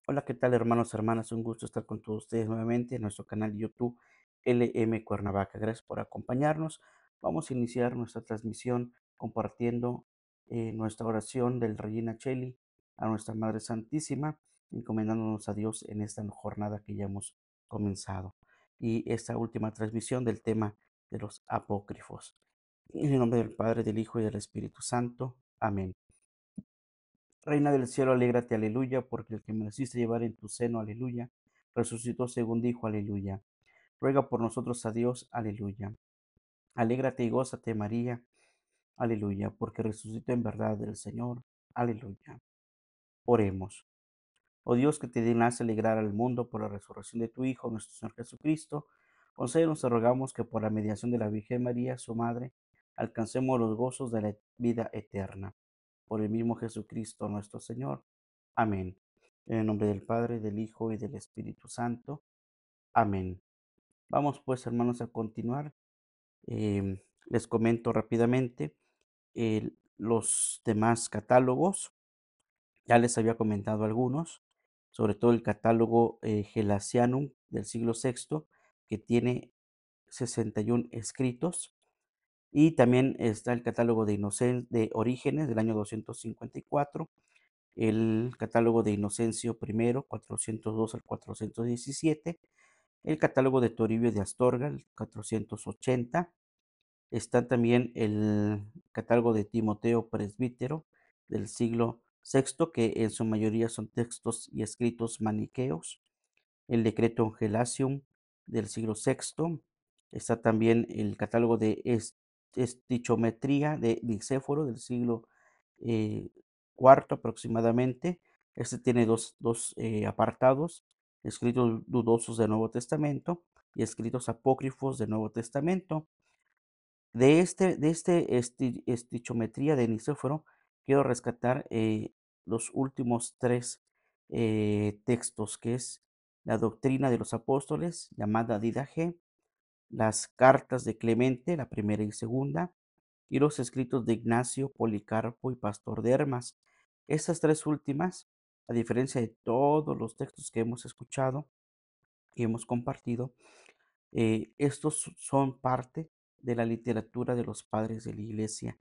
Hola, ¿qué tal hermanos, hermanas? Un gusto estar con todos ustedes nuevamente en nuestro canal de YouTube LM Cuernavaca. Gracias por acompañarnos. Vamos a iniciar nuestra transmisión compartiendo nuestra oración del Regina Cheli a nuestra Madre Santísima, encomendándonos a Dios en esta jornada que ya hemos comenzado. Y esta última transmisión del tema de los apócrifos. En el nombre del Padre, del Hijo y del Espíritu Santo. Amén. Reina del cielo, alégrate, aleluya, porque el que me hiciste llevar en tu seno, aleluya, resucitó según dijo, aleluya. Ruega por nosotros a Dios, aleluya. Alégrate y gózate, María, aleluya, porque resucitó en verdad el Señor, aleluya. Oremos. Oh Dios, que te dignaste alegrar al mundo por la resurrección de tu Hijo, nuestro Señor Jesucristo, concédenos, te rogamos, que por la mediación de la Virgen María, su Madre, alcancemos los gozos de la vida eterna. Por el mismo Jesucristo nuestro Señor. Amén. En el nombre del Padre, del Hijo y del Espíritu Santo. Amén. Vamos pues, hermanos, a continuar. Les comento rápidamente los demás catálogos. Ya les había comentado algunos, sobre todo el catálogo Gelasianum del siglo sexto, que tiene 61 escritos. Y también está el catálogo de Orígenes del año 254, el catálogo de Inocencio I, 402 al 417, el catálogo de Toribio de Astorga, el 480. Está también el catálogo de Timoteo Presbítero del siglo sexto, que en su mayoría son textos y escritos maniqueos. El decreto Gelasium del siglo sexto. Está también el catálogo de estichometría de Nicéforo del siglo cuarto aproximadamente. Este tiene dos apartados: escritos dudosos del Nuevo Testamento y escritos apócrifos del Nuevo Testamento. De estichometría de Nicéforo, quiero rescatar los últimos tres textos, que es la doctrina de los apóstoles, llamada Didaje, las cartas de Clemente, la primera y segunda, y los escritos de Ignacio, Policarpo y Pastor de Hermas. Estas tres últimas, a diferencia de todos los textos que hemos escuchado y hemos compartido, estos son parte de la literatura de los padres de la iglesia,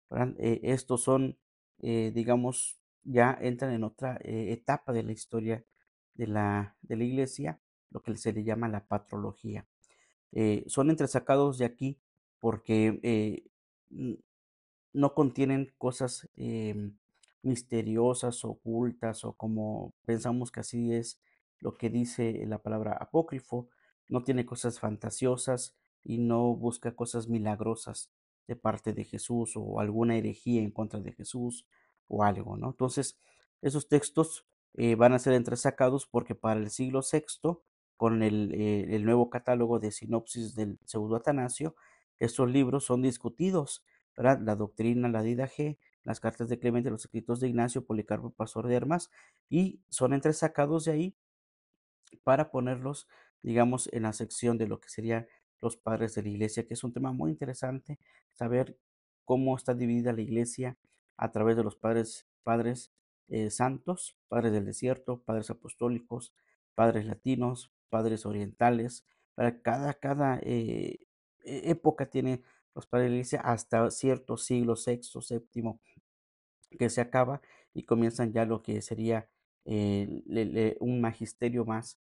¿verdad? Estos son, digamos, ya entran en otra etapa de la historia de la iglesia, lo que se le llama la patrología. Son entresacados de aquí porque n- no contienen cosas misteriosas, ocultas, o como pensamos que así es lo que dice la palabra apócrifo. No tiene cosas fantasiosas y no busca cosas milagrosas de parte de Jesús o alguna herejía en contra de Jesús o algo, ¿no? Entonces, esos textos van a ser entresacados porque para el siglo sexto, con el nuevo catálogo de sinopsis del pseudo Atanasio, estos libros son discutidos, ¿verdad? La doctrina, la didaje, las cartas de Clemente, los escritos de Ignacio, Policarpo, Pastor de Hermas, y son entresacados de ahí para ponerlos, digamos, en la sección de lo que serían los padres de la iglesia, que es un tema muy interesante, saber cómo está dividida la iglesia a través de los padres santos, padres del desierto, padres apostólicos, padres latinos, padres orientales. Para cada época tiene los padres de la iglesia hasta cierto siglo sexto, séptimo, que se acaba, y comienzan ya lo que sería un magisterio más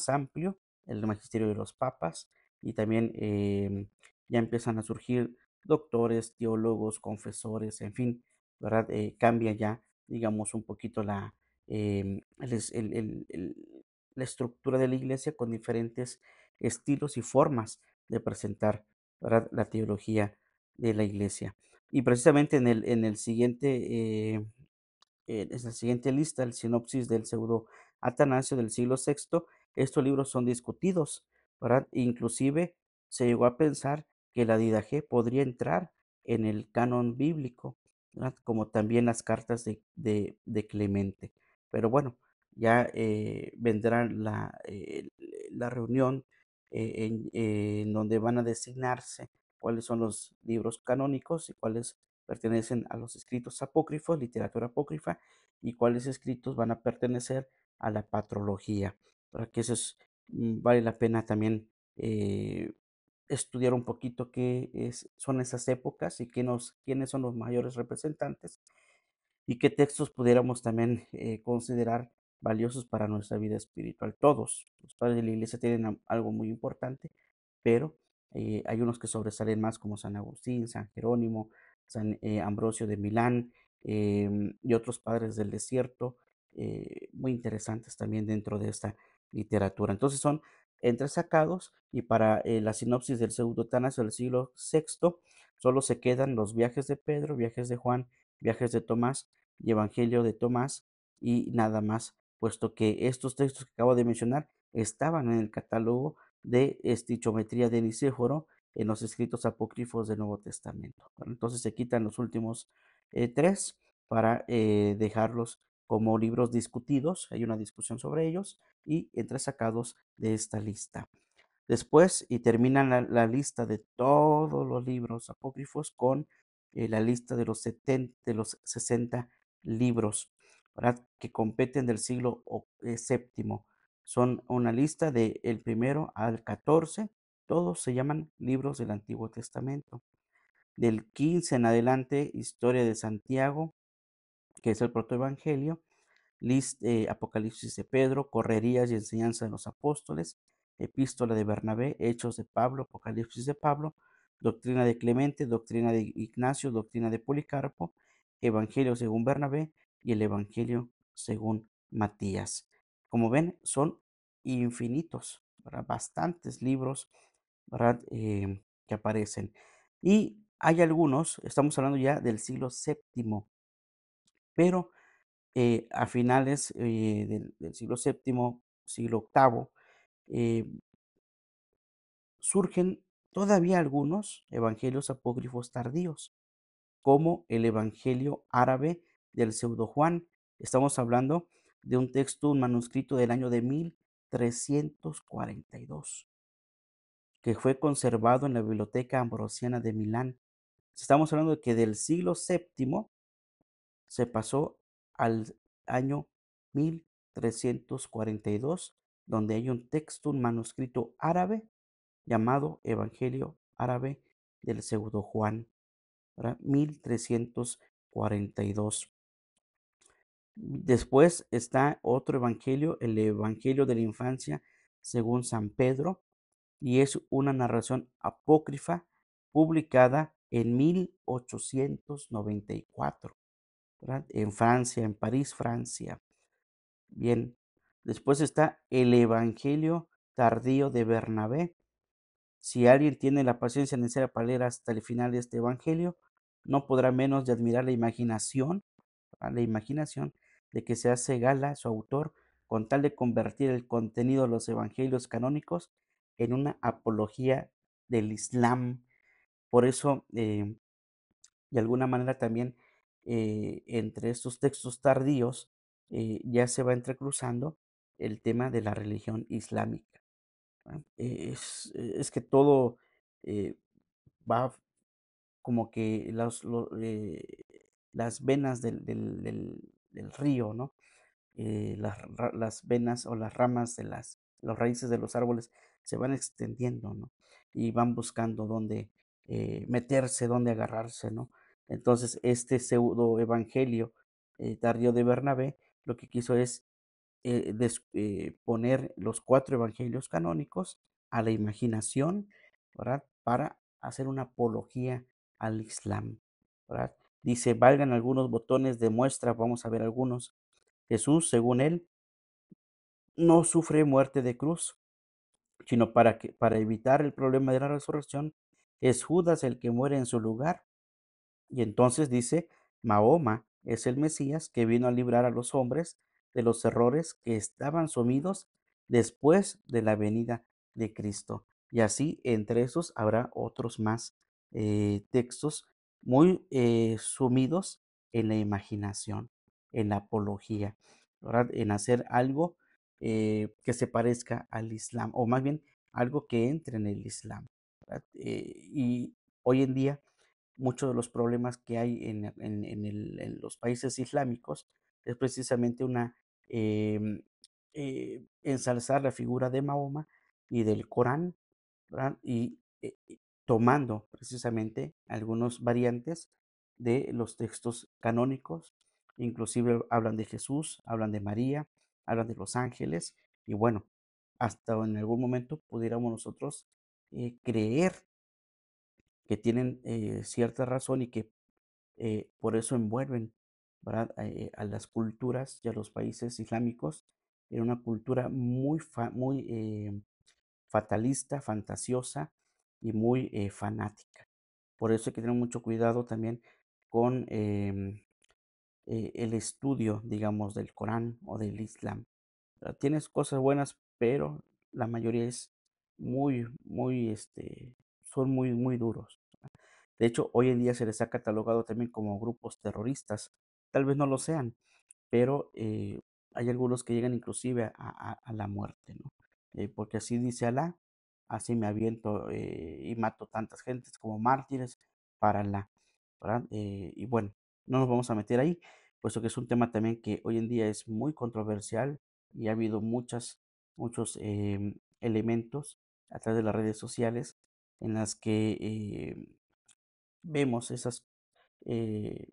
amplio, el magisterio de los papas, y también ya empiezan a surgir doctores, teólogos, confesores, en fin, ¿verdad? Cambia ya, digamos, un poquito la estructura de la iglesia, con diferentes estilos y formas de presentar, ¿verdad?, la teología de la iglesia. Y precisamente en la siguiente lista, el sinopsis del pseudo Atanasio del siglo sexto, estos libros son discutidos, ¿verdad? Inclusive se llegó a pensar que la Didaje podría entrar en el canon bíblico, ¿verdad? Como también las cartas de Clemente. Pero bueno, ya vendrá la reunión en donde van a designarse cuáles son los libros canónicos y cuáles pertenecen a los escritos apócrifos, literatura apócrifa, y cuáles escritos van a pertenecer a la patrología. Para que eso vale la pena también estudiar un poquito son esas épocas y quiénes son los mayores representantes y qué textos pudiéramos también considerar valiosos para nuestra vida espiritual. Todos los padres de la iglesia tienen algo muy importante, pero hay unos que sobresalen más como San Agustín, San Jerónimo, San Ambrosio de Milán y otros padres del desierto, muy interesantes también dentro de esta literatura. Entonces son entresacados y para la sinopsis del Pseudo-Tanasio del siglo sexto solo se quedan los viajes de Pedro, viajes de Juan, viajes de Tomás y Evangelio de Tomás y nada más, puesto que estos textos que acabo de mencionar estaban en el catálogo de estichometría de Nicéforo en los escritos apócrifos del Nuevo Testamento. Bueno, entonces se quitan los últimos tres para dejarlos como libros discutidos, hay una discusión sobre ellos y entresacados de esta lista. Después, y terminan la lista de todos los libros apócrifos con la lista de los 60 libros, ¿verdad? Que competen del siglo séptimo. Son una lista del primero al 14, todos se llaman libros del Antiguo Testamento. Del 15 en adelante, historia de Santiago, que es el protoevangelio, Apocalipsis de Pedro, Correrías y enseñanza de los apóstoles, Epístola de Bernabé, Hechos de Pablo, Apocalipsis de Pablo, Doctrina de Clemente, Doctrina de Ignacio, Doctrina de Policarpo, Evangelio según Bernabé y el Evangelio según Matías. Como ven, son infinitos, ¿verdad? Bastantes libros, ¿verdad? Que aparecen. Y hay algunos, estamos hablando ya del siglo séptimo, pero a finales del siglo séptimo, siglo octavo, eh, surgen todavía algunos evangelios apócrifos tardíos, como el Evangelio árabe del Pseudo Juan. Estamos hablando de un texto, un manuscrito del año de 1342, que fue conservado en la Biblioteca Ambrosiana de Milán. Estamos hablando de que del siglo séptimo se pasó al año 1342, donde hay un texto, un manuscrito árabe llamado Evangelio árabe del Pseudo Juan, ¿verdad? 1342. Después está otro evangelio, el Evangelio de la Infancia según San Pedro, y es una narración apócrifa publicada en 1894. ¿Verdad? En Francia, en París, Francia. Bien, después está el Evangelio tardío de Bernabé. Si alguien tiene la paciencia necesaria para leer hasta el final de este Evangelio, no podrá menos de admirar la imaginación de que se hace gala su autor con tal de convertir el contenido de los Evangelios canónicos en una apología del Islam. Por eso, de alguna manera también entre estos textos tardíos ya se va entrecruzando el tema de la religión islámica. ¿Verdad? Es que todo eh, va como que las venas del río, ¿no? Las venas o las ramas de las raíces de los árboles se van extendiendo, ¿no? Y van buscando dónde meterse, dónde agarrarse, ¿no? Entonces, este pseudo evangelio tardío de Bernabé lo que quiso es poner los cuatro evangelios canónicos a la imaginación, ¿verdad? Para hacer una apología al Islam, ¿verdad? Dice, valgan algunos botones de muestra, vamos a ver algunos. Jesús, según él, no sufre muerte de cruz, sino para evitar el problema de la resurrección, es Judas el que muere en su lugar. Y entonces dice, Mahoma es el Mesías que vino a librar a los hombres de los errores que estaban sumidos después de la venida de Cristo. Y así, entre esos, habrá otros más textos muy sumidos en la imaginación, en la apología, ¿verdad? En hacer algo que se parezca al Islam, o más bien algo que entre en el Islam, ¿verdad? Y hoy en día muchos de los problemas que hay en los países islámicos es precisamente em, ensalzar la figura de Mahoma y del Corán, ¿verdad? Y tomando precisamente algunas variantes de los textos canónicos, inclusive hablan de Jesús, hablan de María, hablan de los ángeles, y bueno, hasta en algún momento pudiéramos nosotros creer que tienen cierta razón y que por eso envuelven, ¿verdad? A las culturas y a los países islámicos en una cultura muy fatalista, fantasiosa y muy fanática. Por eso hay que tener mucho cuidado también con el estudio, digamos, del Corán o del Islam. Tienes cosas buenas, pero la mayoría es son muy duros. De hecho, hoy en día se les ha catalogado también como grupos terroristas. Tal vez no lo sean, pero hay algunos que llegan inclusive a la muerte, ¿no? Porque así dice Alá, así me aviento y mato tantas gentes como mártires para Alá, ¿verdad? Y bueno, no nos vamos a meter ahí, puesto que es un tema también que hoy en día es muy controversial y ha habido muchos elementos a través de las redes sociales en las que vemos esas eh,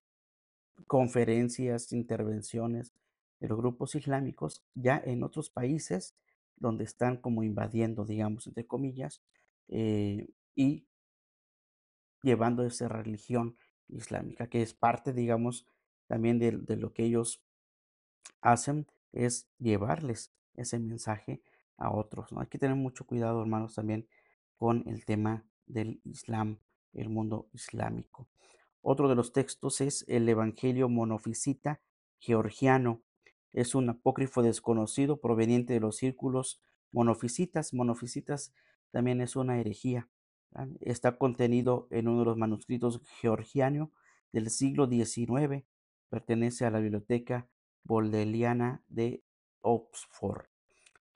conferencias, intervenciones de los grupos islámicos ya en otros países donde están como invadiendo, digamos, entre comillas, y llevando esa religión islámica, que es parte, digamos, también de lo que ellos hacen, es llevarles ese mensaje a otros, ¿no? Hay que tener mucho cuidado, hermanos, también con el tema del Islam, el mundo islámico. Otro de los textos es el Evangelio monofisita georgiano. Es un apócrifo desconocido proveniente de los círculos monofisitas. Monofisitas también es una herejía. ¿Verdad? Está contenido en uno de los manuscritos georgianos del siglo XIX. Pertenece a la Biblioteca Bodleiana de Oxford.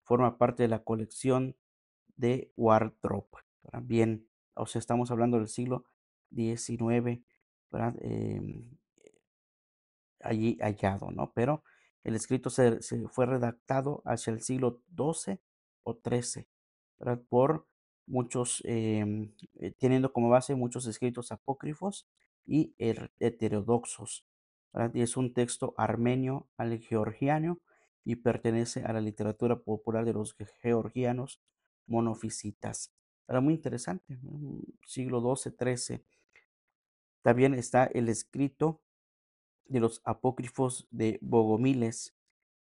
Forma parte de la colección de Wardrop. ¿Verdad? Bien, o sea, estamos hablando del siglo XIX, ¿verdad? Allí hallado, ¿no? Pero el escrito se fue redactado hacia el siglo XII o XIII, ¿verdad? Por muchos, teniendo como base muchos escritos apócrifos y heterodoxos, ¿verdad? Y es un texto armenio al georgiano y pertenece a la literatura popular de los georgianos monofisitas. Era muy interesante, ¿no? Siglo XII, XIII. También está el escrito de los apócrifos de Bogomiles.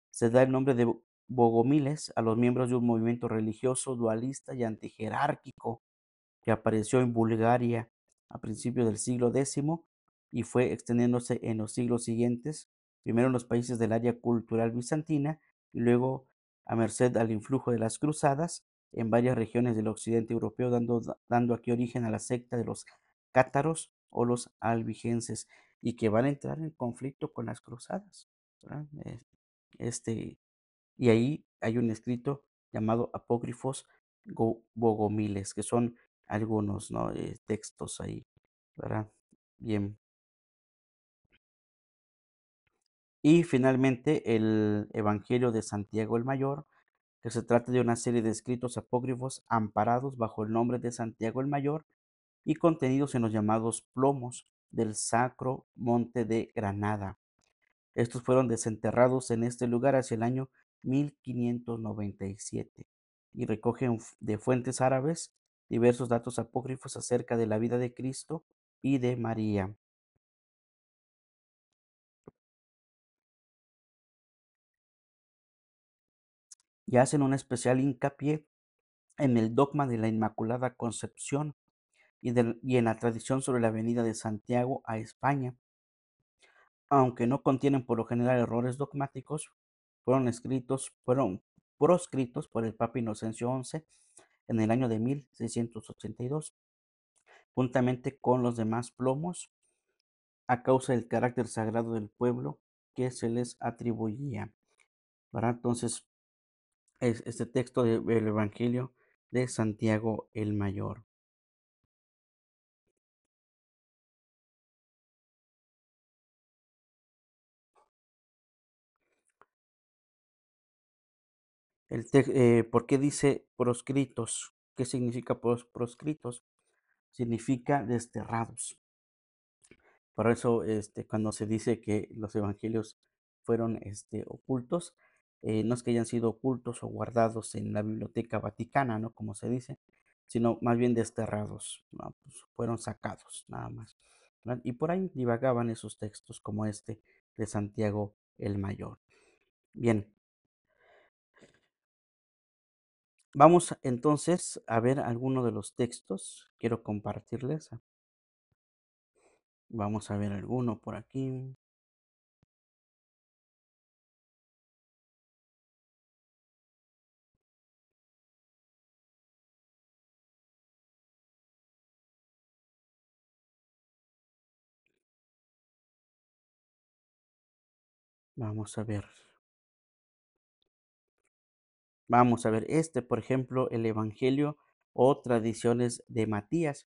Se da el nombre de Bogomiles a los miembros de un movimiento religioso dualista y antijerárquico que apareció en Bulgaria a principios del siglo X y fue extendiéndose en los siglos siguientes, primero en los países del área cultural bizantina y luego, a merced al influjo de las cruzadas, en varias regiones del occidente europeo, dando aquí origen a la secta de los cátaros o los albigenses, y que van a entrar en conflicto con las cruzadas, ¿verdad? Este, y ahí hay un escrito llamado Apócrifos Bogomiles, que son algunos, ¿no? Textos ahí, ¿verdad? Bien. Y finalmente el Evangelio de Santiago el Mayor, que se trata de una serie de escritos apócrifos amparados bajo el nombre de Santiago el Mayor y contenidos en los llamados plomos del Sacro Monte de Granada. Estos fueron desenterrados en este lugar hacia el año 1597 y recogen de fuentes árabes diversos datos apócrifos acerca de la vida de Cristo y de María, y hacen un especial hincapié en el dogma de la Inmaculada Concepción y en la tradición sobre la venida de Santiago a España. Aunque no contienen por lo general errores dogmáticos, fueron proscritos por el Papa Inocencio XI en el año de 1682, juntamente con los demás plomos, a causa del carácter sagrado del pueblo que se les atribuía. ¿Verdad? Entonces, es este texto del Evangelio de Santiago el Mayor. ¿Por qué dice proscritos? ¿Qué significa proscritos? Significa desterrados. Por eso, cuando se dice que los evangelios fueron, ocultos, no es que hayan sido ocultos o guardados en la Biblioteca Vaticana, ¿no? Como se dice, sino más bien desterrados, ¿no? Pues fueron sacados, nada más, ¿verdad? Y por ahí divagaban esos textos como este de Santiago el Mayor. Bien, vamos entonces a ver algunos de los textos. Quiero compartirles. Vamos a ver alguno por aquí. Vamos a ver. Vamos a ver, por ejemplo, el Evangelio o tradiciones de Matías.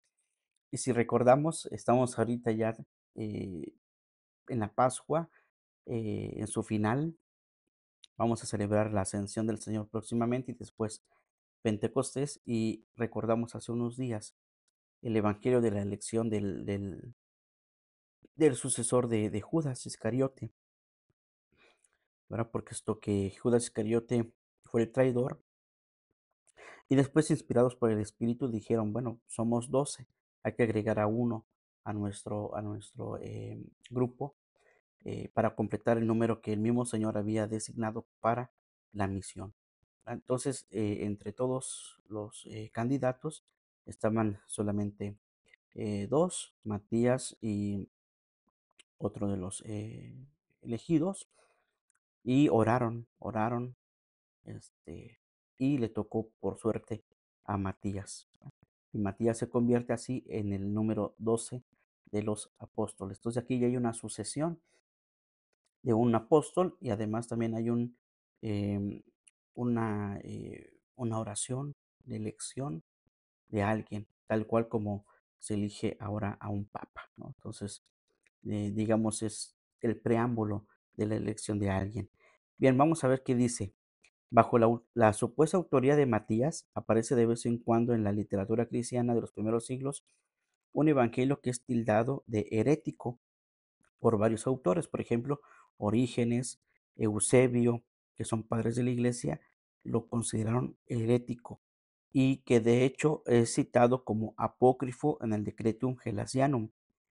Y si recordamos, estamos ahorita ya eh, en la Pascua, en su final. Vamos a celebrar la ascensión del Señor próximamente y después Pentecostés. Y recordamos hace unos días el Evangelio de la elección del sucesor de Judas Iscariote, ¿verdad? Porque esto que Judas Iscariote fue el traidor. Y después, inspirados por el Espíritu, dijeron, bueno, somos 12, hay que agregar a uno a nuestro grupo para completar el número que el mismo Señor había designado para la misión. Entonces, entre todos los candidatos estaban solamente dos, Matías y otro de los elegidos, y oraron, este, y le tocó por suerte a Matías. Y Matías se convierte así en el número 12 de los apóstoles. Entonces aquí ya hay una sucesión de un apóstol y además también hay em, una oración de elección de alguien, tal cual como se elige ahora a un papa, ¿no? Entonces, digamos, es el preámbulo de la elección de alguien. Bien, vamos a ver qué dice. Bajo la supuesta autoría de Matías, aparece de vez en cuando en la literatura cristiana de los primeros siglos un evangelio que es tildado de herético por varios autores, por ejemplo, Orígenes, Eusebio, que son padres de la iglesia, lo consideraron herético y que de hecho es citado como apócrifo en el Decretum Gelasianum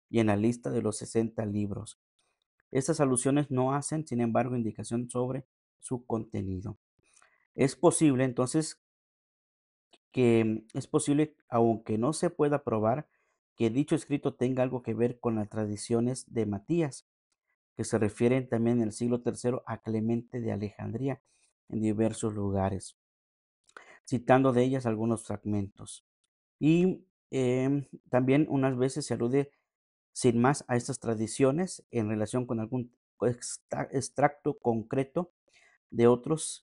y en la lista de los 60 libros. Estas alusiones no hacen, sin embargo, indicación sobre su contenido. Es posible entonces es posible, aunque no se pueda probar, que dicho escrito tenga algo que ver con las tradiciones de Matías, que se refieren también en el siglo III a Clemente de Alejandría en diversos lugares, citando de ellas algunos fragmentos. Y también unas veces se alude sin más a estas tradiciones en relación con algún extracto concreto de otros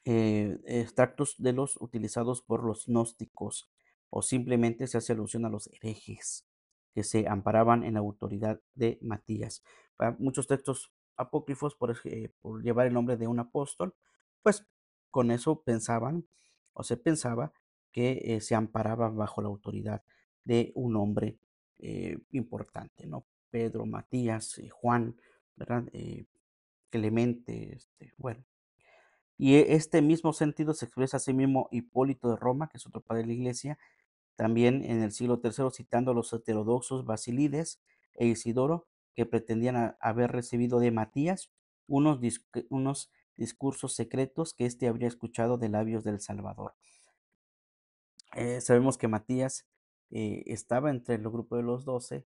extractos de los utilizados por los gnósticos, o simplemente se hace alusión a los herejes que se amparaban en la autoridad de Matías. Muchos textos apócrifos, por llevar el nombre de un apóstol, pues con eso pensaban o se pensaba que se amparaba bajo la autoridad de un hombre importante, ¿no? Pedro, Matías, Juan, ¿verdad? Clemente, bueno, y este mismo sentido se expresa asimismo Hipólito de Roma, que es otro padre de la iglesia, también en el siglo III, citando a los heterodoxos Basilides e Isidoro, que pretendían haber recibido de Matías unos discursos secretos que éste habría escuchado de labios del Salvador. Sabemos que Matías estaba entre el grupo de los 12,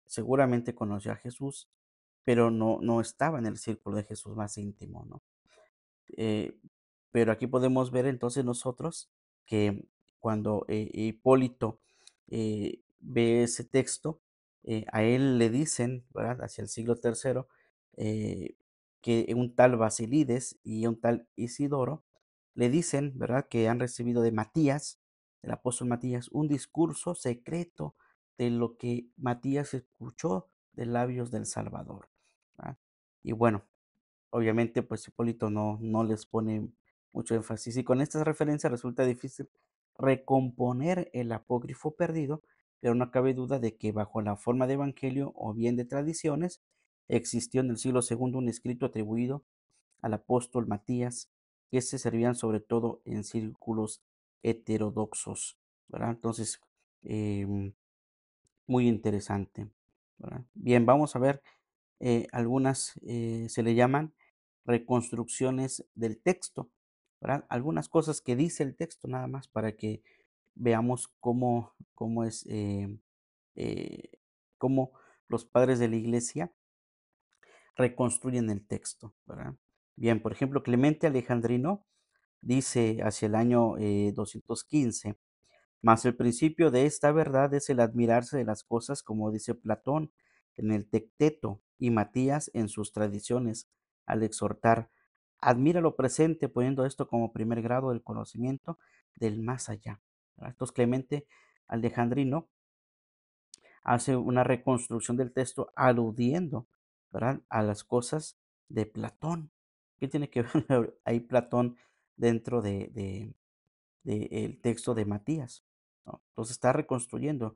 seguramente conoció a Jesús, pero no estaba en el círculo de Jesús más íntimo, ¿no? Eh, pero aquí podemos ver entonces nosotros que cuando Hipólito ve ese texto, a él le dicen, ¿verdad? Hacia el siglo III, que un tal Basilides y un tal Isidoro le dicen, ¿verdad? Que han recibido de Matías, del apóstol Matías, un discurso secreto de lo que Matías escuchó de labios del Salvador, ¿verdad? Y bueno, obviamente, pues Hipólito no les pone mucho énfasis. Y con estas referencias resulta difícil recomponer el apócrifo perdido, pero no cabe duda de que bajo la forma de evangelio o bien de tradiciones, existió en el siglo segundo un escrito atribuido al apóstol Matías, que se servían sobre todo en círculos heterodoxos, ¿verdad? Entonces, muy interesante, ¿verdad? Bien, vamos a ver algunas, se le llaman reconstrucciones del texto, ¿verdad? Algunas cosas que dice el texto nada más para que veamos cómo es, eh, cómo los padres de la iglesia reconstruyen el texto, ¿verdad? Bien, por ejemplo, Clemente Alejandrino dice hacia el año 215, mas el principio de esta verdad es el admirarse de las cosas, como dice Platón en el Tecteto y Matías en sus tradiciones, al exhortar, admira lo presente, poniendo esto como primer grado del conocimiento del más allá. ¿Verdad? Entonces Clemente Alejandrino hace una reconstrucción del texto aludiendo, ¿verdad?, a las cosas de Platón. ¿Qué tiene que ver ahí Platón dentro de el texto de Matías? ¿No? Entonces está reconstruyendo,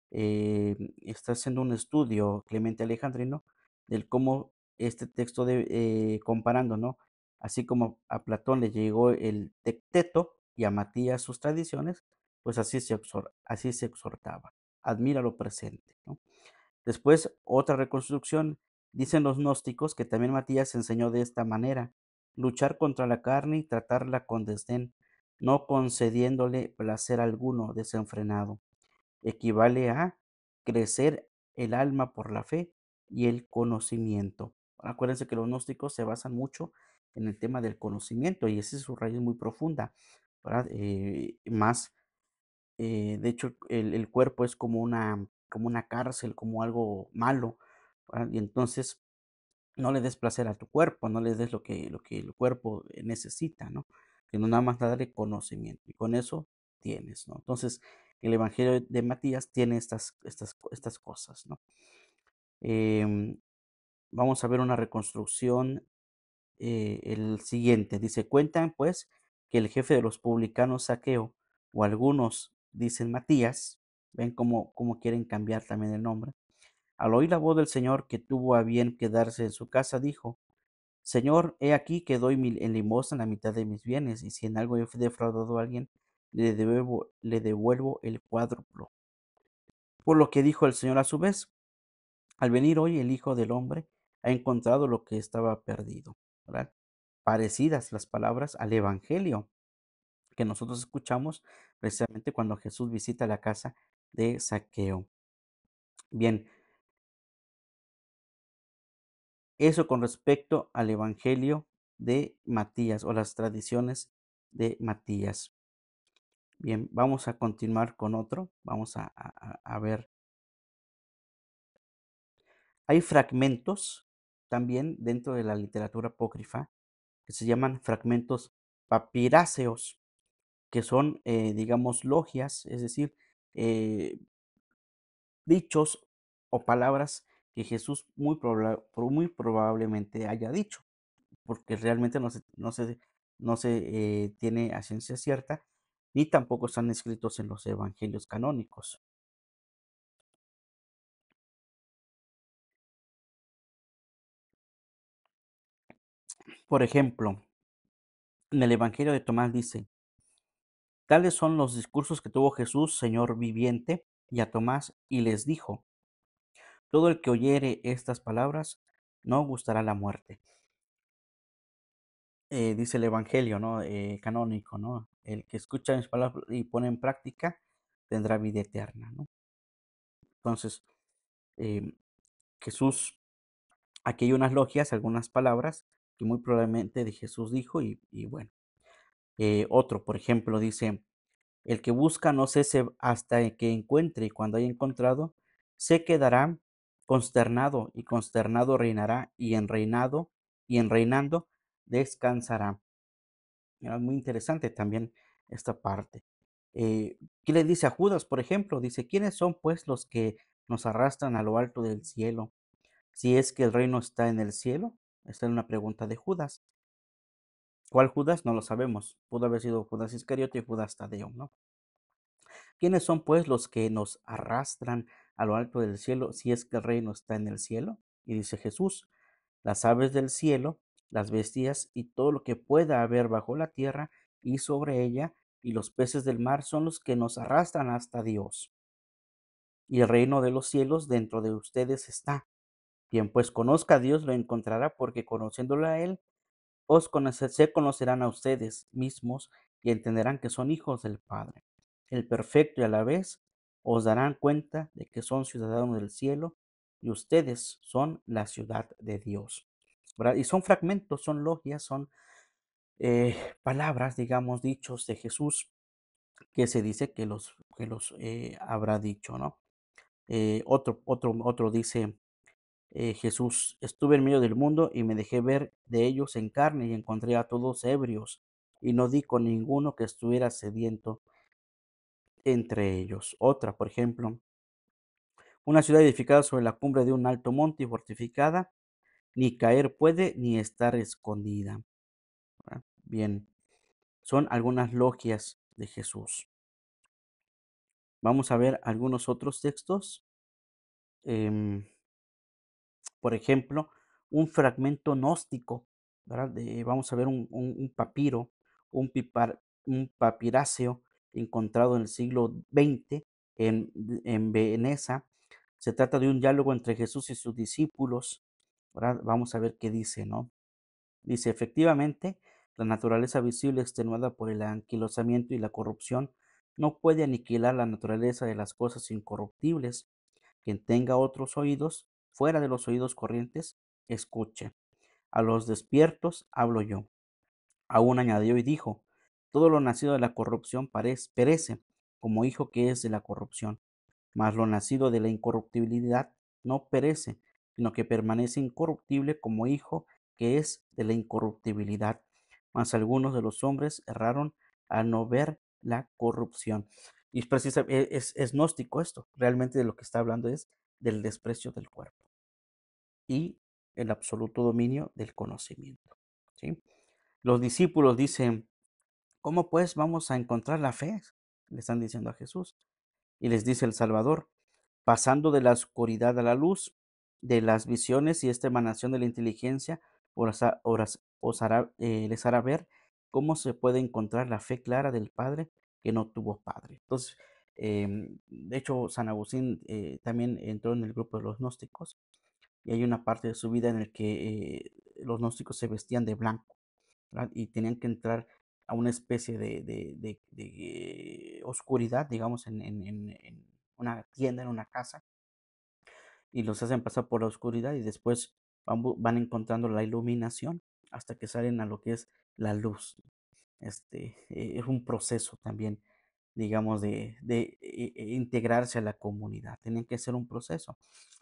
está haciendo un estudio Clemente Alejandrino del cómo este texto comparando, ¿no? Así como a Platón le llegó el Tecteto y a Matías sus tradiciones, pues así se exhortaba. Admira lo presente, ¿no? Después, otra reconstrucción, dicen los gnósticos que también Matías enseñó de esta manera: luchar contra la carne y tratarla con desdén, no concediéndole placer alguno desenfrenado. Equivale a crecer el alma por la fe y el conocimiento. Acuérdense que los gnósticos se basan mucho en el tema del conocimiento y esa es su raíz muy profunda, ¿verdad? Más de hecho, el cuerpo es como una cárcel, como algo malo, ¿verdad? Y entonces no le des placer a tu cuerpo, no le des lo que el cuerpo necesita, ¿no? Sino nada más darle conocimiento. Y con eso tienes, ¿no? Entonces, el Evangelio de Matías tiene estas cosas, ¿no? Em, Vamos a ver una reconstrucción, el siguiente. Dice, cuentan pues que el jefe de los publicanos Saqueo, o algunos dicen Matías, ven cómo quieren cambiar también el nombre, al oír la voz del Señor que tuvo a bien quedarse en su casa, dijo, Señor, he aquí que doy en limosna la mitad de mis bienes, y si en algo he defraudado a alguien, le devuelvo el cuádruplo. Por lo que dijo el Señor a su vez, al venir hoy el Hijo del Hombre ha encontrado lo que estaba perdido, ¿verdad? Parecidas las palabras al Evangelio que nosotros escuchamos precisamente cuando Jesús visita la casa de Saqueo. Bien, eso con respecto al Evangelio de Matías o las tradiciones de Matías. Bien, vamos a continuar con otro. Vamos a ver. Hay fragmentos también dentro de la literatura apócrifa que se llaman fragmentos papiráceos, que son, digamos, logias, es decir, eh, dichos o palabras que Jesús muy probablemente haya dicho, porque realmente no se tiene a ciencia cierta, ni tampoco están escritos en los evangelios canónicos. Por ejemplo, en el Evangelio de Tomás dice, tales son los discursos que tuvo Jesús, Señor viviente, y a Tomás, y les dijo, todo el que oyere estas palabras no gustará la muerte. Dice el Evangelio, ¿no? Canónico, ¿no? El que escucha mis palabras y pone en práctica tendrá vida eterna, ¿no? Entonces, em, Jesús, aquí hay unas logias, algunas palabras que muy probablemente de Jesús dijo y bueno. Otro, por ejemplo, dice, el que busca no cese hasta que encuentre y cuando haya encontrado, se quedará consternado y consternado reinará y en reinando descansará. Mira, muy interesante también esta parte. ¿Qué le dice a Judas, por ejemplo? Dice, ¿quiénes son pues los que nos arrastran a lo alto del cielo? Si es que el reino está en el cielo, esta es una pregunta de Judas. ¿Cuál Judas? No lo sabemos. Pudo haber sido Judas Iscariote y Judas Tadeo, ¿no? ¿Quiénes son, pues, los que nos arrastran a lo alto del cielo si es que el reino está en el cielo? Y dice Jesús, las aves del cielo, las bestias y todo lo que pueda haber bajo la tierra y sobre ella, y los peces del mar son los que nos arrastran hasta Dios. Y el reino de los cielos dentro de ustedes está. Quien pues conozca a Dios lo encontrará, porque conociéndolo a Él, se conocerán a ustedes mismos y entenderán que son hijos del Padre. El perfecto y a la vez os darán cuenta de que son ciudadanos del cielo y ustedes son la ciudad de Dios. ¿Verdad? Y son fragmentos, son logias, son palabras, digamos, dichos de Jesús que se dice que los habrá dicho, ¿no? Otro dice, Jesús, estuve en medio del mundo y me dejé ver de ellos en carne y encontré a todos ebrios y no di con ninguno que estuviera sediento entre ellos. Otra, por ejemplo, una ciudad edificada sobre la cumbre de un alto monte y fortificada, ni caer puede ni estar escondida. ¿Verdad? Bien, son algunas logias de Jesús. Vamos a ver algunos otros textos. Em, por ejemplo, un fragmento gnóstico, ¿verdad? Vamos a ver un papiro, un papiráceo encontrado en el siglo XX en Veneza. Se trata de un diálogo entre Jesús y sus discípulos, ¿verdad? Vamos a ver qué dice, ¿no? Dice, efectivamente, la naturaleza visible extenuada por el anquilosamiento y la corrupción no puede aniquilar la naturaleza de las cosas incorruptibles. Quien tenga otros oídos, fuera de los oídos corrientes, escuche. A los despiertos hablo yo. Aún añadió y dijo, todo lo nacido de la corrupción perece, como hijo que es de la corrupción. Mas lo nacido de la incorruptibilidad no perece, sino que permanece incorruptible como hijo que es de la incorruptibilidad. Mas algunos de los hombres erraron al no ver la corrupción. Y es gnóstico esto. Realmente de lo que está hablando es del desprecio del cuerpo y el absoluto dominio del conocimiento. ¿Sí? Los discípulos dicen, ¿cómo pues vamos a encontrar la fe? Le están diciendo a Jesús. Y les dice el Salvador, pasando de la oscuridad a la luz, de las visiones y esta emanación de la inteligencia, les hará ver cómo se puede encontrar la fe clara del Padre que no tuvo Padre. Entonces, de hecho, San Agustín también entró en el grupo de los gnósticos y hay una parte de su vida en el que los gnósticos se vestían de blanco, ¿verdad? Y tenían que entrar a una especie de oscuridad, digamos, en una tienda, en una casa, y los hacen pasar por la oscuridad y después van encontrando la iluminación hasta que salen a lo que es la luz. Es un proceso también, digamos, de integrarse a la comunidad. Tienen que ser un proceso,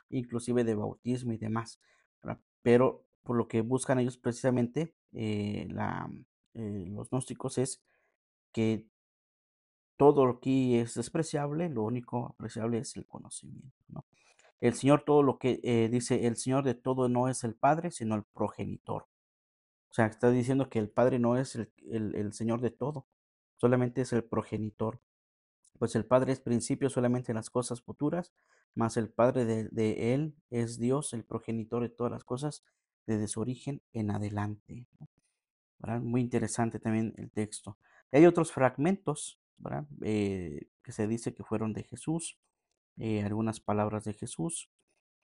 inclusive de bautismo y demás, ¿verdad? Pero por lo que buscan ellos precisamente, los gnósticos es que todo aquí es despreciable, lo único apreciable es el conocimiento, ¿no? El Señor, todo lo que dice, el Señor de todo no es el Padre, sino el progenitor. O sea, está diciendo que el Padre no es el Señor de todo, solamente es el progenitor. Pues el Padre es principio solamente en las cosas futuras, mas el Padre de Él es Dios, el progenitor de todas las cosas, desde su origen en adelante, ¿verdad? Muy interesante también el texto. Y hay otros fragmentos, ¿verdad? Que se dice que fueron de Jesús, algunas palabras de Jesús,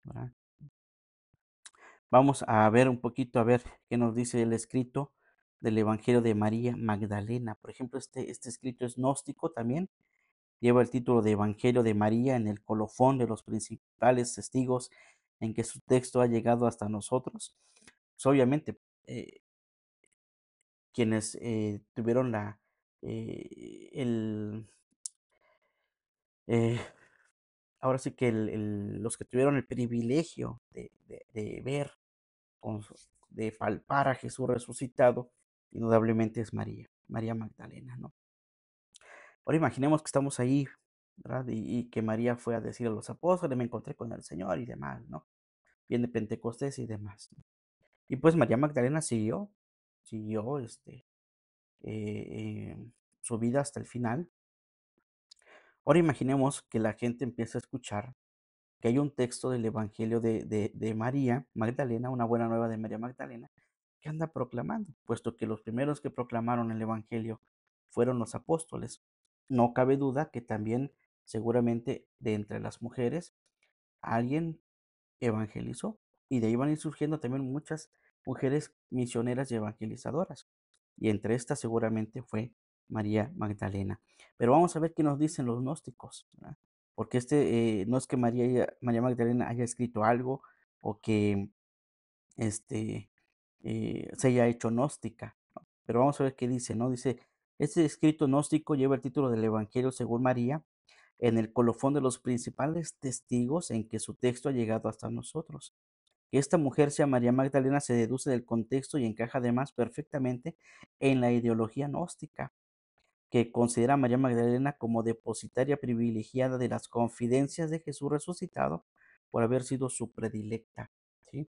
¿verdad? Vamos a ver un poquito, a ver qué nos dice el escrito del Evangelio de María Magdalena. Por ejemplo, este escrito es gnóstico también. Lleva el título de Evangelio de María en el colofón de los principales testigos en que su texto ha llegado hasta nosotros. Pues obviamente, quienes tuvieron el, eh, ahora sí que los que tuvieron el privilegio de ver, con de palpar a Jesús resucitado, indudablemente es María, María Magdalena, ¿no? Ahora imaginemos que estamos ahí, ¿verdad? Y que María fue a decir a los apóstoles, me encontré con el Señor y demás, ¿no? Viene Pentecostés y demás, ¿no? Y pues María Magdalena siguió, eh, eh, su vida hasta el final. Ahora imaginemos que la gente empieza a escuchar que hay un texto del Evangelio de María Magdalena, una buena nueva de María Magdalena, que anda proclamando, puesto que los primeros que proclamaron el Evangelio fueron los apóstoles. No cabe duda que también seguramente de entre las mujeres alguien evangelizó y de ahí van a ir surgiendo también muchas mujeres misioneras y evangelizadoras. Y entre estas seguramente fue María Magdalena. Pero vamos a ver qué nos dicen los gnósticos, ¿verdad? Porque no es que María Magdalena haya escrito algo o que este, se haya hecho gnóstica, ¿no? Pero vamos a ver qué dice, ¿no? Dice, este escrito gnóstico lleva el título del Evangelio según María en el colofón de los principales testigos en que su texto ha llegado hasta nosotros. Que esta mujer sea María Magdalena se deduce del contexto y encaja además perfectamente en la ideología gnóstica, que considera a María Magdalena como depositaria privilegiada de las confidencias de Jesús resucitado por haber sido su predilecta. ¿Sí?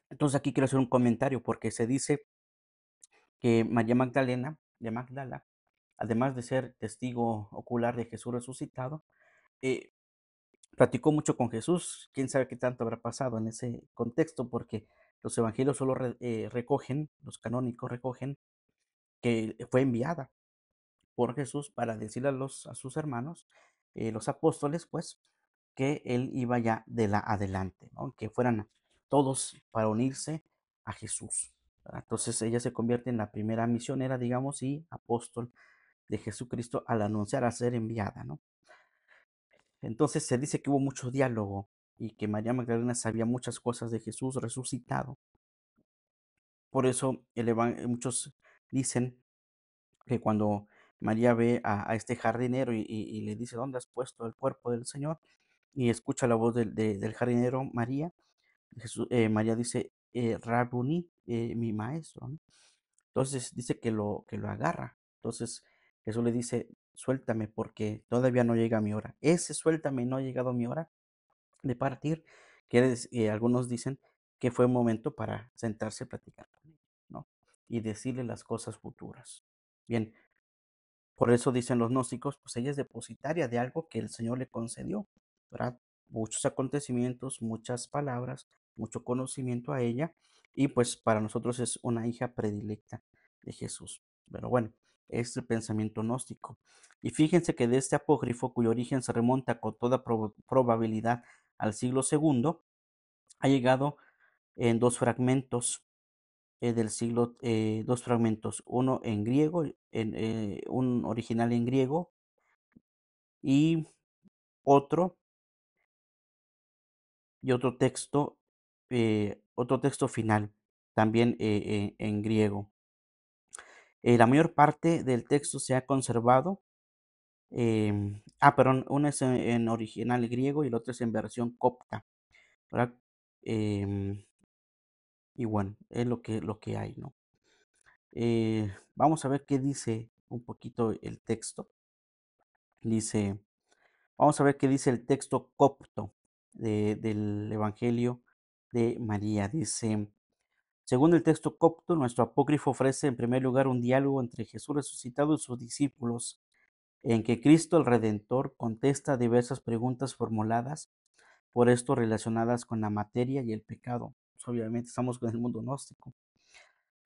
Entonces aquí quiero hacer un comentario porque se dice que María Magdalena de Magdala, además de ser testigo ocular de Jesús resucitado, eh, platicó mucho con Jesús. Quién sabe qué tanto habrá pasado en ese contexto, porque los evangelios solo recogen, los canónicos recogen que fue enviada por Jesús para decirle a sus hermanos, los apóstoles, pues, que él iba ya de la adelante, ¿no? Que fueran todos para unirse a Jesús, ¿verdad? Entonces ella se convierte en la primera misionera, digamos, y apóstol de Jesucristo al anunciar a ser enviada, ¿no? Entonces se dice que hubo mucho diálogo y que María Magdalena sabía muchas cosas de Jesús resucitado. Por eso muchos dicen que cuando María ve a este jardinero y le dice, ¿dónde has puesto el cuerpo del Señor? Y escucha la voz del jardinero María, María dice, Rabuni, mi maestro, ¿no? Entonces dice que lo agarra. Entonces Jesús le dice, suéltame porque todavía no llega mi hora. Ese suéltame, no ha llegado mi hora de partir, algunos dicen que fue un momento para sentarse a platicar con ella, ¿no? Y decirle las cosas futuras. Bien, por eso dicen los gnósticos, pues ella es depositaria de algo que el Señor le concedió, ¿verdad? Muchos acontecimientos, muchas palabras, mucho conocimiento a ella, y pues para nosotros es una hija predilecta de Jesús. Pero bueno, es el pensamiento gnóstico. Y fíjense que de este apócrifo, cuyo origen se remonta con toda probabilidad al siglo segundo, ha llegado en dos fragmentos dos fragmentos, uno en griego, un original en griego y otro, y otro texto final, también en griego. La mayor parte del texto se ha conservado. Perdón, uno es en original griego y el otro es en versión copta, ¿verdad? Em, y bueno, es lo que hay, ¿no? Vamos a ver qué dice un poquito el texto. Dice, vamos a ver qué dice el texto copto del Evangelio de María. Dice, según el texto copto, nuestro apócrifo ofrece en primer lugar un diálogo entre Jesús resucitado y sus discípulos, en que Cristo el Redentor contesta diversas preguntas formuladas por esto relacionadas con la materia y el pecado. Pues, obviamente estamos con el mundo gnóstico.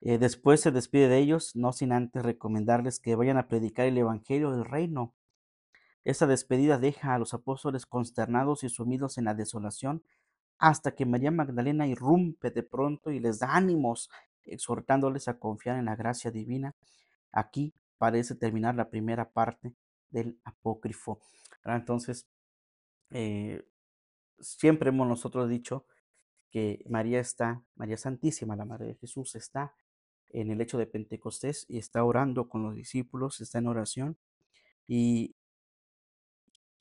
Después se despide de ellos, no sin antes recomendarles que vayan a predicar el Evangelio del Reino. Esta despedida deja a los apóstoles consternados y sumidos en la desolación hasta que María Magdalena irrumpe de pronto y les da ánimos, exhortándoles a confiar en la gracia divina. Aquí parece terminar la primera parte del apócrifo. Entonces, eh, siempre hemos nosotros dicho que María Santísima, la Madre de Jesús, está en el hecho de Pentecostés y está orando con los discípulos, está en oración y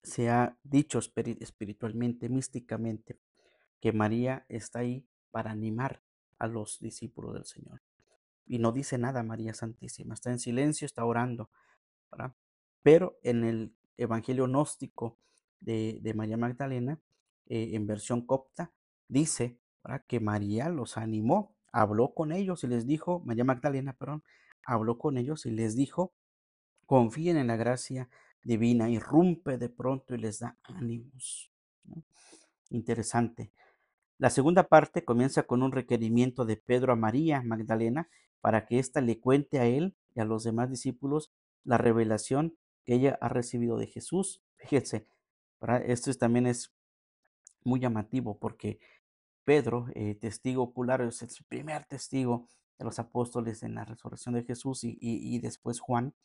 se ha dicho espiritualmente, místicamente, que María está ahí para animar a los discípulos del Señor. Y no dice nada María Santísima, está en silencio, está orando, ¿verdad? Pero en el Evangelio gnóstico de María Magdalena, en versión copta, dice, ¿verdad?, que María los animó habló con ellos y les dijo, María Magdalena, perdón, habló con ellos y les dijo, confíen en la gracia divina, irrumpe de pronto y les da ánimos, ¿no? Interesante. La segunda parte comienza con un requerimiento de Pedro a María Magdalena para que ésta le cuente a él y a los demás discípulos la revelación que ella ha recibido de Jesús. Fíjense, ¿verdad? También es muy llamativo porque Pedro, testigo ocular, es el primer testigo de los apóstoles en la resurrección de Jesús y después Juan,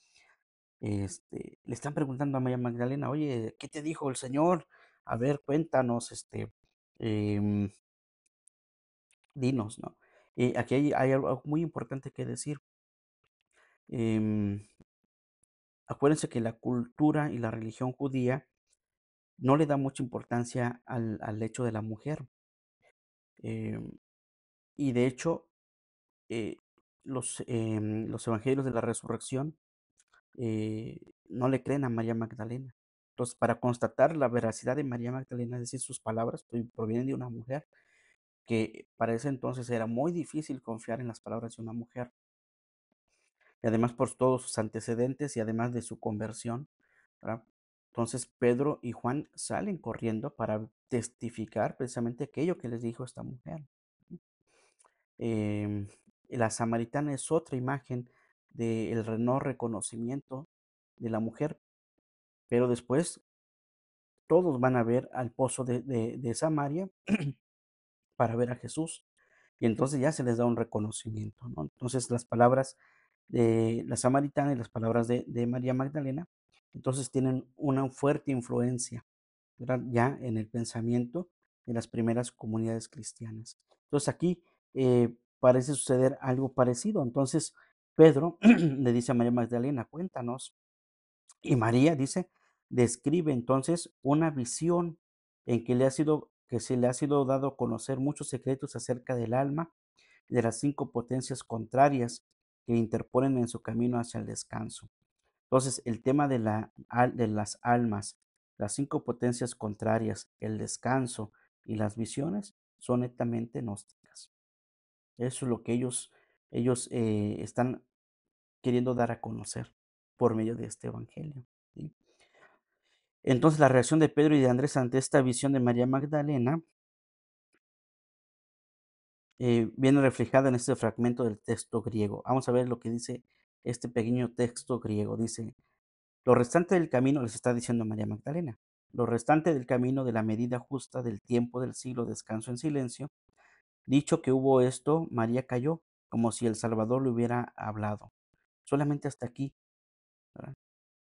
le están preguntando a María Magdalena, oye, ¿qué te dijo el Señor? A ver, cuéntanos, em, dinos, ¿no? Aquí hay algo muy importante que decir. Em, Acuérdense que la cultura y la religión judía no le da mucha importancia al hecho de la mujer. em, y de hecho, eh, los evangelios de la resurrección no le creen a María Magdalena. Entonces, para constatar la veracidad de María Magdalena, es decir, sus palabras provienen de una mujer, que para ese entonces era muy difícil confiar en las palabras de una mujer. Y además por todos sus antecedentes y además de su conversión, ¿verdad? Entonces Pedro y Juan salen corriendo para testificar precisamente aquello que les dijo esta mujer. Em, la samaritana es otra imagen del no reconocimiento de la mujer, pero después todos van a ver al pozo de Samaria para ver a Jesús. Y entonces ya se les da un reconocimiento, ¿no? Entonces las palabras de la samaritana y las palabras de María Magdalena, entonces tienen una fuerte influencia, ¿verdad? Ya en el pensamiento de las primeras comunidades cristianas. Entonces aquí parece suceder algo parecido. Entonces Pedro le dice a María Magdalena, cuéntanos. Y María dice, describe entonces una visión en que se le ha sido dado a conocer muchos secretos acerca del alma y de las cinco potencias contrarias que interponen en su camino hacia el descanso. Entonces, el tema de las almas, las cinco potencias contrarias, el descanso y las visiones son netamente gnósticas. Eso es lo que ellos están queriendo dar a conocer por medio de este evangelio. ¿Sí? Entonces, la reacción de Pedro y de Andrés ante esta visión de María Magdalena viene reflejada en este fragmento del texto griego. Vamos a ver lo que dice este pequeño texto griego. Dice, lo restante del camino, les está diciendo María Magdalena, lo restante del camino de la medida justa del tiempo del siglo, descanso en silencio. Dicho que hubo esto, María cayó, como si el Salvador le hubiera hablado. Solamente hasta aquí, ¿verdad?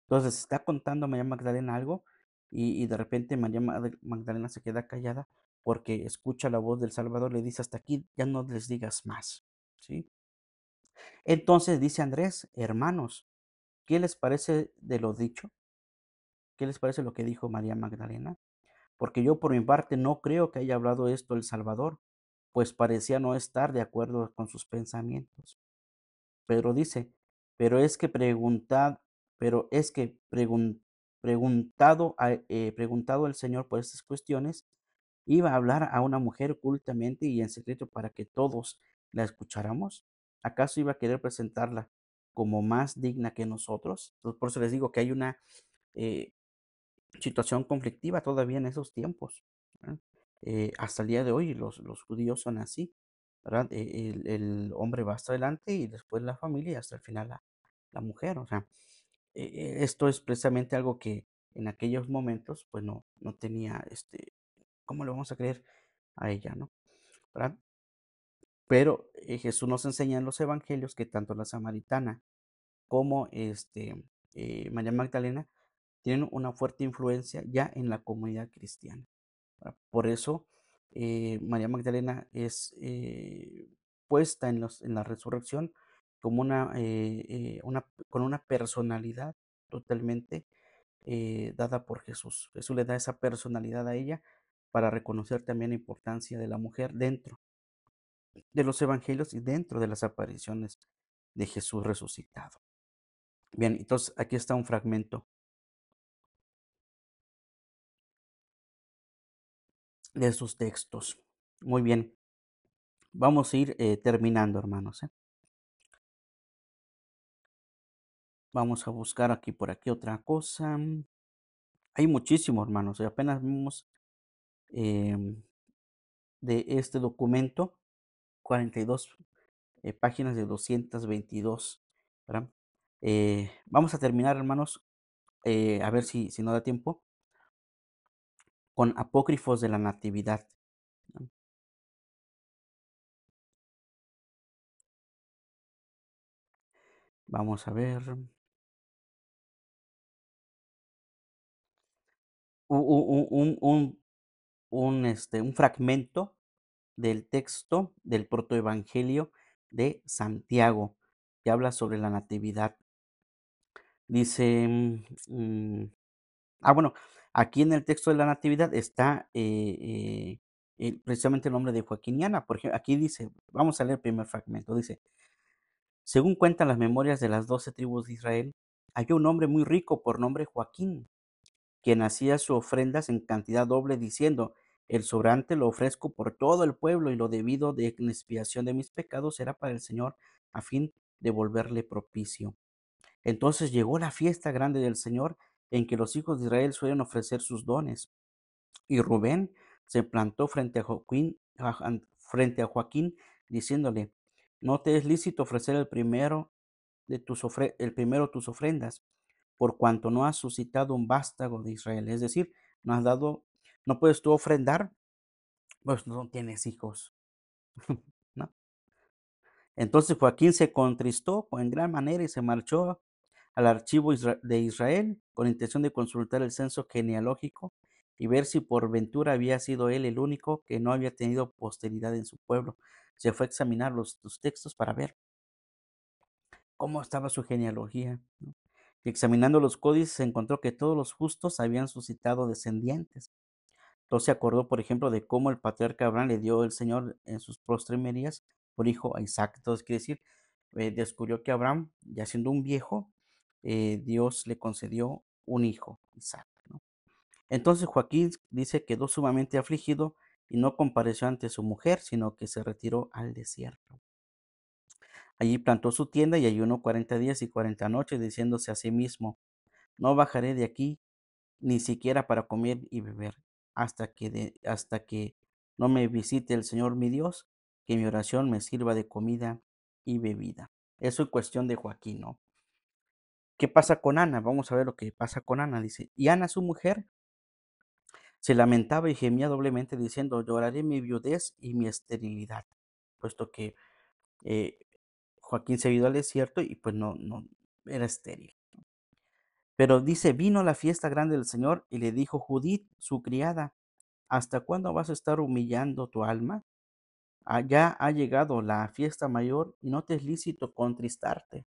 Entonces está contando María Magdalena algo y de repente María Magdalena se queda callada porque escucha la voz del Salvador, le dice hasta aquí, ya no les digas más, ¿sí? Entonces dice Andrés, hermanos, ¿qué les parece de lo dicho? ¿Qué les parece lo que dijo María Magdalena? Porque yo por mi parte no creo que haya hablado esto el Salvador, pues parecía no estar de acuerdo con sus pensamientos. Pedro dice, pero es que preguntad, pero es que preguntado el Señor por estas cuestiones, iba a hablar a una mujer ocultamente y en secreto para que todos la escucháramos. ¿Acaso iba a querer presentarla como más digna que nosotros? Entonces, por eso les digo que hay una eh, situación conflictiva todavía en esos tiempos, ¿verdad? Hasta el día de hoy los judíos son así, ¿verdad? El hombre va hasta adelante y después la familia y hasta el final la mujer. O sea, esto es precisamente algo que en aquellos momentos pues no tenía, ¿cómo le vamos a creer a ella, no? ¿Verdad? Pero Jesús nos enseña en los evangelios que tanto la samaritana como María Magdalena tienen una fuerte influencia ya en la comunidad cristiana. Por eso, María Magdalena es puesta en la resurrección como con una personalidad totalmente dada por Jesús. Jesús le da esa personalidad a ella para reconocer también la importancia de la mujer dentro de los evangelios y dentro de las apariciones de Jesús resucitado. Bien, entonces aquí está un fragmento de sus textos. Muy bien. Vamos a ir terminando, hermanos, ¿eh? Vamos a buscar aquí por aquí otra cosa. Hay muchísimo, hermanos. Apenas vimos em, de este documento 42 páginas de 222, ¿verdad? Vamos a terminar, hermanos, a ver si nos da tiempo, con apócrifos de la Natividad, ¿no? Vamos a ver. Un fragmento del texto del protoevangelio de Santiago, que habla sobre la natividad. Dice, bueno, aquí en el texto de la natividad está precisamente el nombre de Joaquín y Ana. Por ejemplo, aquí dice, vamos a leer el primer fragmento, dice, según cuentan las memorias de las 12 tribus de Israel, había un hombre muy rico por nombre Joaquín, quien hacía sus ofrendas en cantidad doble, diciendo, el sobrante lo ofrezco por todo el pueblo y lo debido de expiación de mis pecados será para el Señor, a fin de volverle propicio. Entonces llegó la fiesta grande del Señor, en que los hijos de Israel suelen ofrecer sus dones. Y Rubén se plantó frente a Joaquín, diciéndole, no te es lícito ofrecer el primero tus ofrendas, por cuanto no has suscitado un vástago de Israel. Es decir, no puedes tú ofrendar, pues no tienes hijos, ¿no? Entonces Joaquín se contristó en gran manera y se marchó al archivo de Israel con intención de consultar el censo genealógico y ver si por ventura había sido él el único que no había tenido posteridad en su pueblo. Se fue a examinar los textos para ver cómo estaba su genealogía, ¿no? Y examinando los códices se encontró que todos los justos habían suscitado descendientes. Entonces se acordó, por ejemplo, de cómo el patriarca Abraham le dio el Señor en sus postrimerías por hijo a Isaac. Entonces quiere decir, descubrió que Abraham, ya siendo un viejo, Dios le concedió un hijo, Isaac, ¿no? Entonces Joaquín dice quedó sumamente afligido y no compareció ante su mujer, sino que se retiró al desierto. Allí plantó su tienda y ayunó 40 días y 40 noches, diciéndose a sí mismo, no bajaré de aquí ni siquiera para comer y beber, hasta que no me visite el Señor mi Dios, que mi oración me sirva de comida y bebida. Eso es cuestión de Joaquín, ¿no? ¿Qué pasa con Ana? Vamos a ver lo que pasa con Ana. Dice, y Ana, su mujer, se lamentaba y gemía doblemente, diciendo, lloraré mi viudez y mi esterilidad, puesto que eh, Joaquín se había ido al desierto y pues no era estéril. Pero dice, vino la fiesta grande del Señor y le dijo Judith, su criada, ¿hasta cuándo vas a estar humillando tu alma? Ya ha llegado la fiesta mayor y no te es lícito contristarte.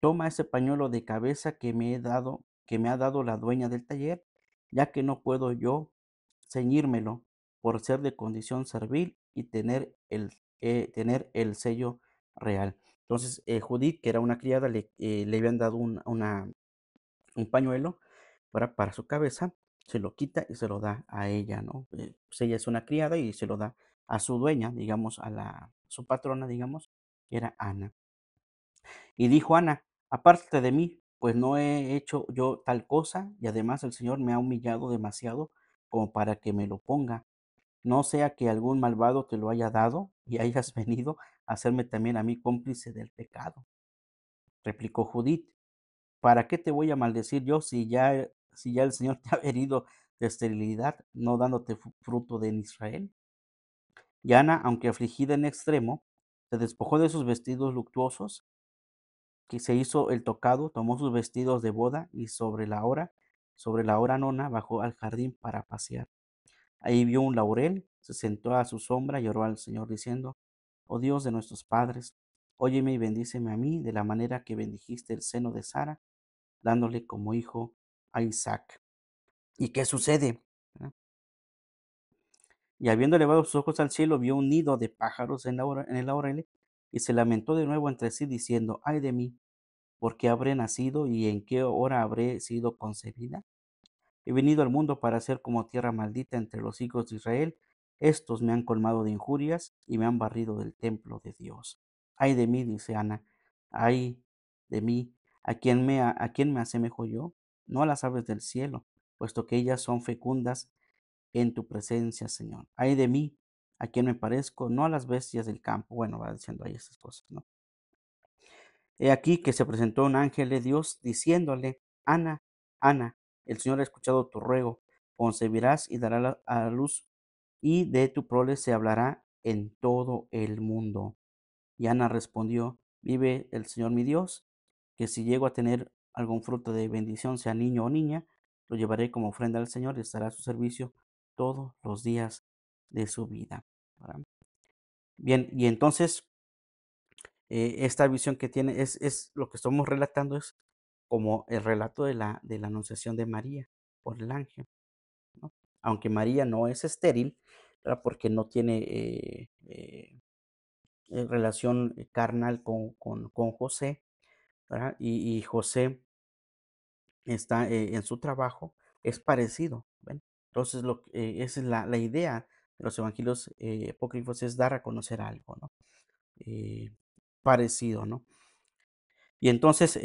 Toma ese pañuelo de cabeza que me ha dado la dueña del taller, ya que no puedo yo ceñírmelo por ser de condición servil y tener el sello real. Entonces, Judith, que era una criada, le habían dado un pañuelo para su cabeza, se lo quita y se lo da a ella, ¿no? Pues ella es una criada y se lo da a su dueña, digamos, su patrona, digamos, que era Ana. Y dijo Ana, apártate de mí, pues no he hecho yo tal cosa, y además el Señor me ha humillado demasiado como para que me lo ponga. No sea que algún malvado te lo haya dado y hayas venido a hacerme también a mí cómplice del pecado. Replicó Judith, ¿para qué te voy a maldecir yo si ya el Señor te ha herido de esterilidad, no dándote fruto en Israel? Y Ana, aunque afligida en extremo, se despojó de sus vestidos luctuosos, que se hizo el tocado, tomó sus vestidos de boda y sobre la hora nona, bajó al jardín para pasear. Ahí vio un laurel, se sentó a su sombra y oró al Señor diciendo, oh Dios de nuestros padres, óyeme y bendíceme a mí de la manera que bendijiste el seno de Sara, dándole como hijo a Isaac. ¿Y qué sucede? ¿Verdad? Y habiendo elevado sus ojos al cielo, vio un nido de pájaros en el laurel y se lamentó de nuevo entre sí diciendo, ay de mí, ¿por qué habré nacido y en qué hora habré sido concebida? He venido al mundo para ser como tierra maldita entre los hijos de Israel, Estos me han colmado de injurias y me han barrido del templo de Dios. Ay de mí, dice Ana, ay de mí, ¿a quién me asemejo yo? No a las aves del cielo, puesto que ellas son fecundas en tu presencia, Señor. Ay de mí, ¿a quién me parezco? No a las bestias del campo. Bueno, va diciendo ahí esas cosas, ¿no? He aquí que se presentó un ángel de Dios diciéndole, Ana, Ana, el Señor ha escuchado tu ruego, concebirás y darás a luz, y de tu prole se hablará en todo el mundo. Y Ana respondió, vive el Señor mi Dios, que si llego a tener algún fruto de bendición, sea niño o niña, lo llevaré como ofrenda al Señor y estará a su servicio todos los días de su vida. ¿Verdad? Bien, y entonces esta visión que tiene es lo que estamos relatando es como el relato de la anunciación de María por el ángel, ¿no? Aunque María no es estéril, ¿verdad? Porque no tiene relación carnal con José, ¿verdad? Y José está en su trabajo, es parecido, ¿ven? Entonces, esa es la idea de los evangelios apócrifos, es dar a conocer algo, ¿no? Eh, parecido, ¿no? Y entonces,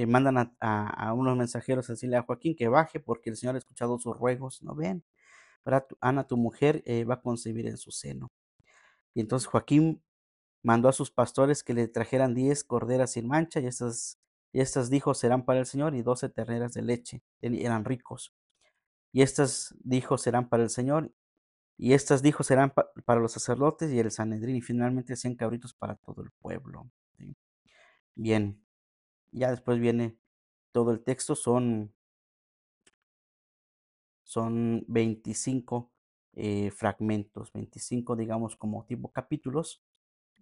mandan a unos mensajeros a decirle a Joaquín que baje porque el Señor ha escuchado sus ruegos, ¿no ven? ¿Verdad? Ana, tu mujer, va a concebir en su seno. Y entonces Joaquín mandó a sus pastores que le trajeran 10 corderas sin mancha y estas dijo serán para el Señor y 12 terneras de leche, eran ricos. Y estas dijo serán para el Señor y estas dijo serán para los sacerdotes y el Sanedrín y finalmente 100 cabritos para todo el pueblo. ¿Sí? Bien, ya después viene todo el texto, son 25 fragmentos, 25 digamos como tipo capítulos,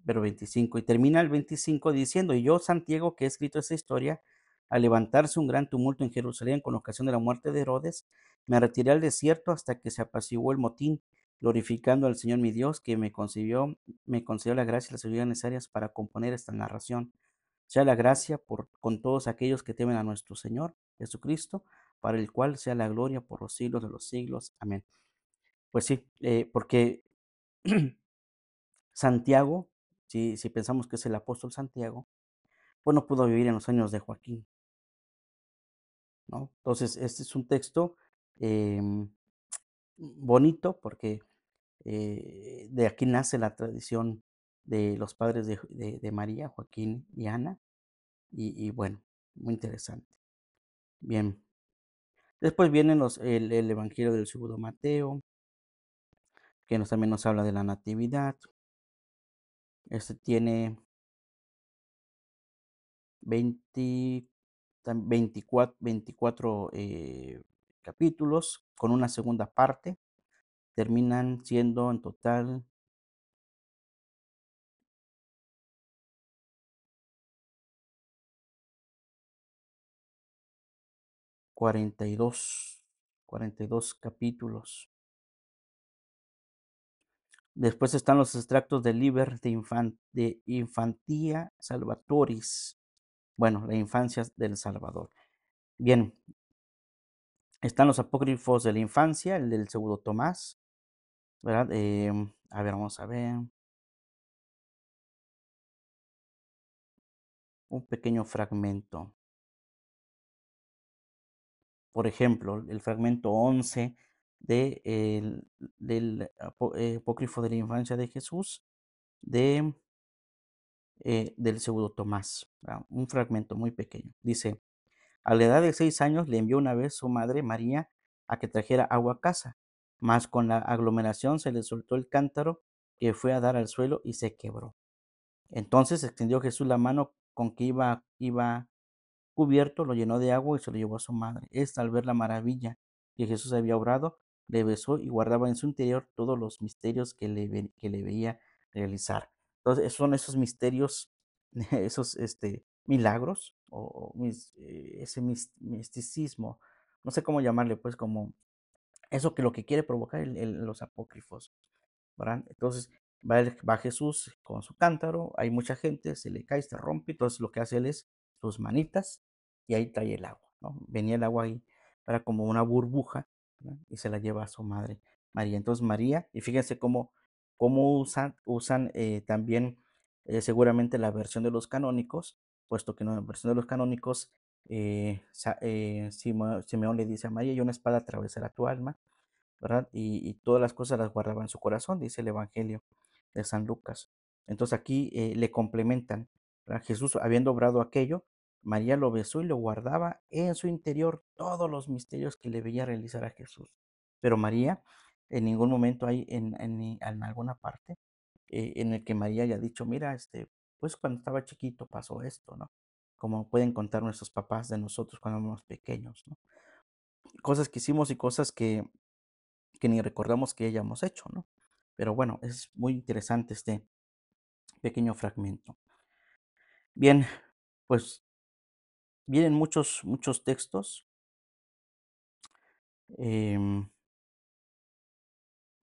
pero 25. Y termina el 25 diciendo, y yo, Santiago, que he escrito esta historia, al levantarse un gran tumulto en Jerusalén con ocasión de la muerte de Herodes, me retiré al desierto hasta que se apaciguó el motín, glorificando al Señor mi Dios, que me concedió la gracia y la sabiduría necesarias para componer esta narración. Sea la gracia con todos aquellos que temen a nuestro Señor Jesucristo, para el cual sea la gloria por los siglos de los siglos. Amén. Pues sí, porque Santiago, si pensamos que es el apóstol Santiago, pues no pudo vivir en los años de Joaquín, ¿no? Entonces, este es un texto bonito porque de aquí nace la tradición de los padres de María, Joaquín y Ana, y bueno, muy interesante. Bien, después vienen el Evangelio del segundo Mateo, que también nos habla de la Natividad. Este tiene 20 24 capítulos con una segunda parte. Terminan siendo en total 42 capítulos. Después están los extractos del Liber de Infantia Salvatoris. Bueno, la infancia del Salvador. Bien, están los apócrifos de la infancia, el del Pseudo Tomás, ¿verdad? A ver, vamos a ver. Un pequeño fragmento. Por ejemplo, el fragmento 11 del apócrifo de la infancia de Jesús, del Pseudo Tomás. Un fragmento muy pequeño. Dice, a la edad de 6 años le envió una vez su madre María a que trajera agua a casa, mas con la aglomeración se le soltó el cántaro que fue a dar al suelo y se quebró. Entonces extendió Jesús la mano con que iba cubierto, lo llenó de agua y se lo llevó a su madre. Esta, al ver la maravilla que Jesús había obrado, le besó y guardaba en su interior todos los misterios que le veía realizar. Entonces, esos son esos misterios, esos milagros, ese misticismo, no sé cómo llamarle, pues, como eso que lo que quiere provocar los apócrifos, ¿verdad? Entonces va Jesús con su cántaro, hay mucha gente, se le cae, se rompe, entonces lo que hace él es sus manitas y ahí trae el agua, ¿no? Venía el agua ahí, era como una burbuja, ¿verdad? Y se la lleva a su madre. María. Entonces María, y fíjense cómo usan también seguramente la versión de los canónicos, puesto que en la versión de los canónicos Simeón le dice a María, y una espada atravesará tu alma, ¿verdad? Y todas las cosas las guardaba en su corazón, dice el Evangelio de San Lucas. Entonces aquí le complementan, ¿verdad? Jesús, habiendo obrado aquello, María lo besó y lo guardaba en su interior todos los misterios que le veía realizar a Jesús. Pero María, en ningún momento hay en alguna parte en el que María haya dicho, mira, pues cuando estaba chiquito pasó esto, ¿no? Como pueden contar nuestros papás de nosotros cuando éramos pequeños, ¿no? Cosas que hicimos y cosas que ni recordamos que hayamos hecho, ¿no? Pero bueno, es muy interesante este pequeño fragmento. Bien, pues vienen muchos textos. em,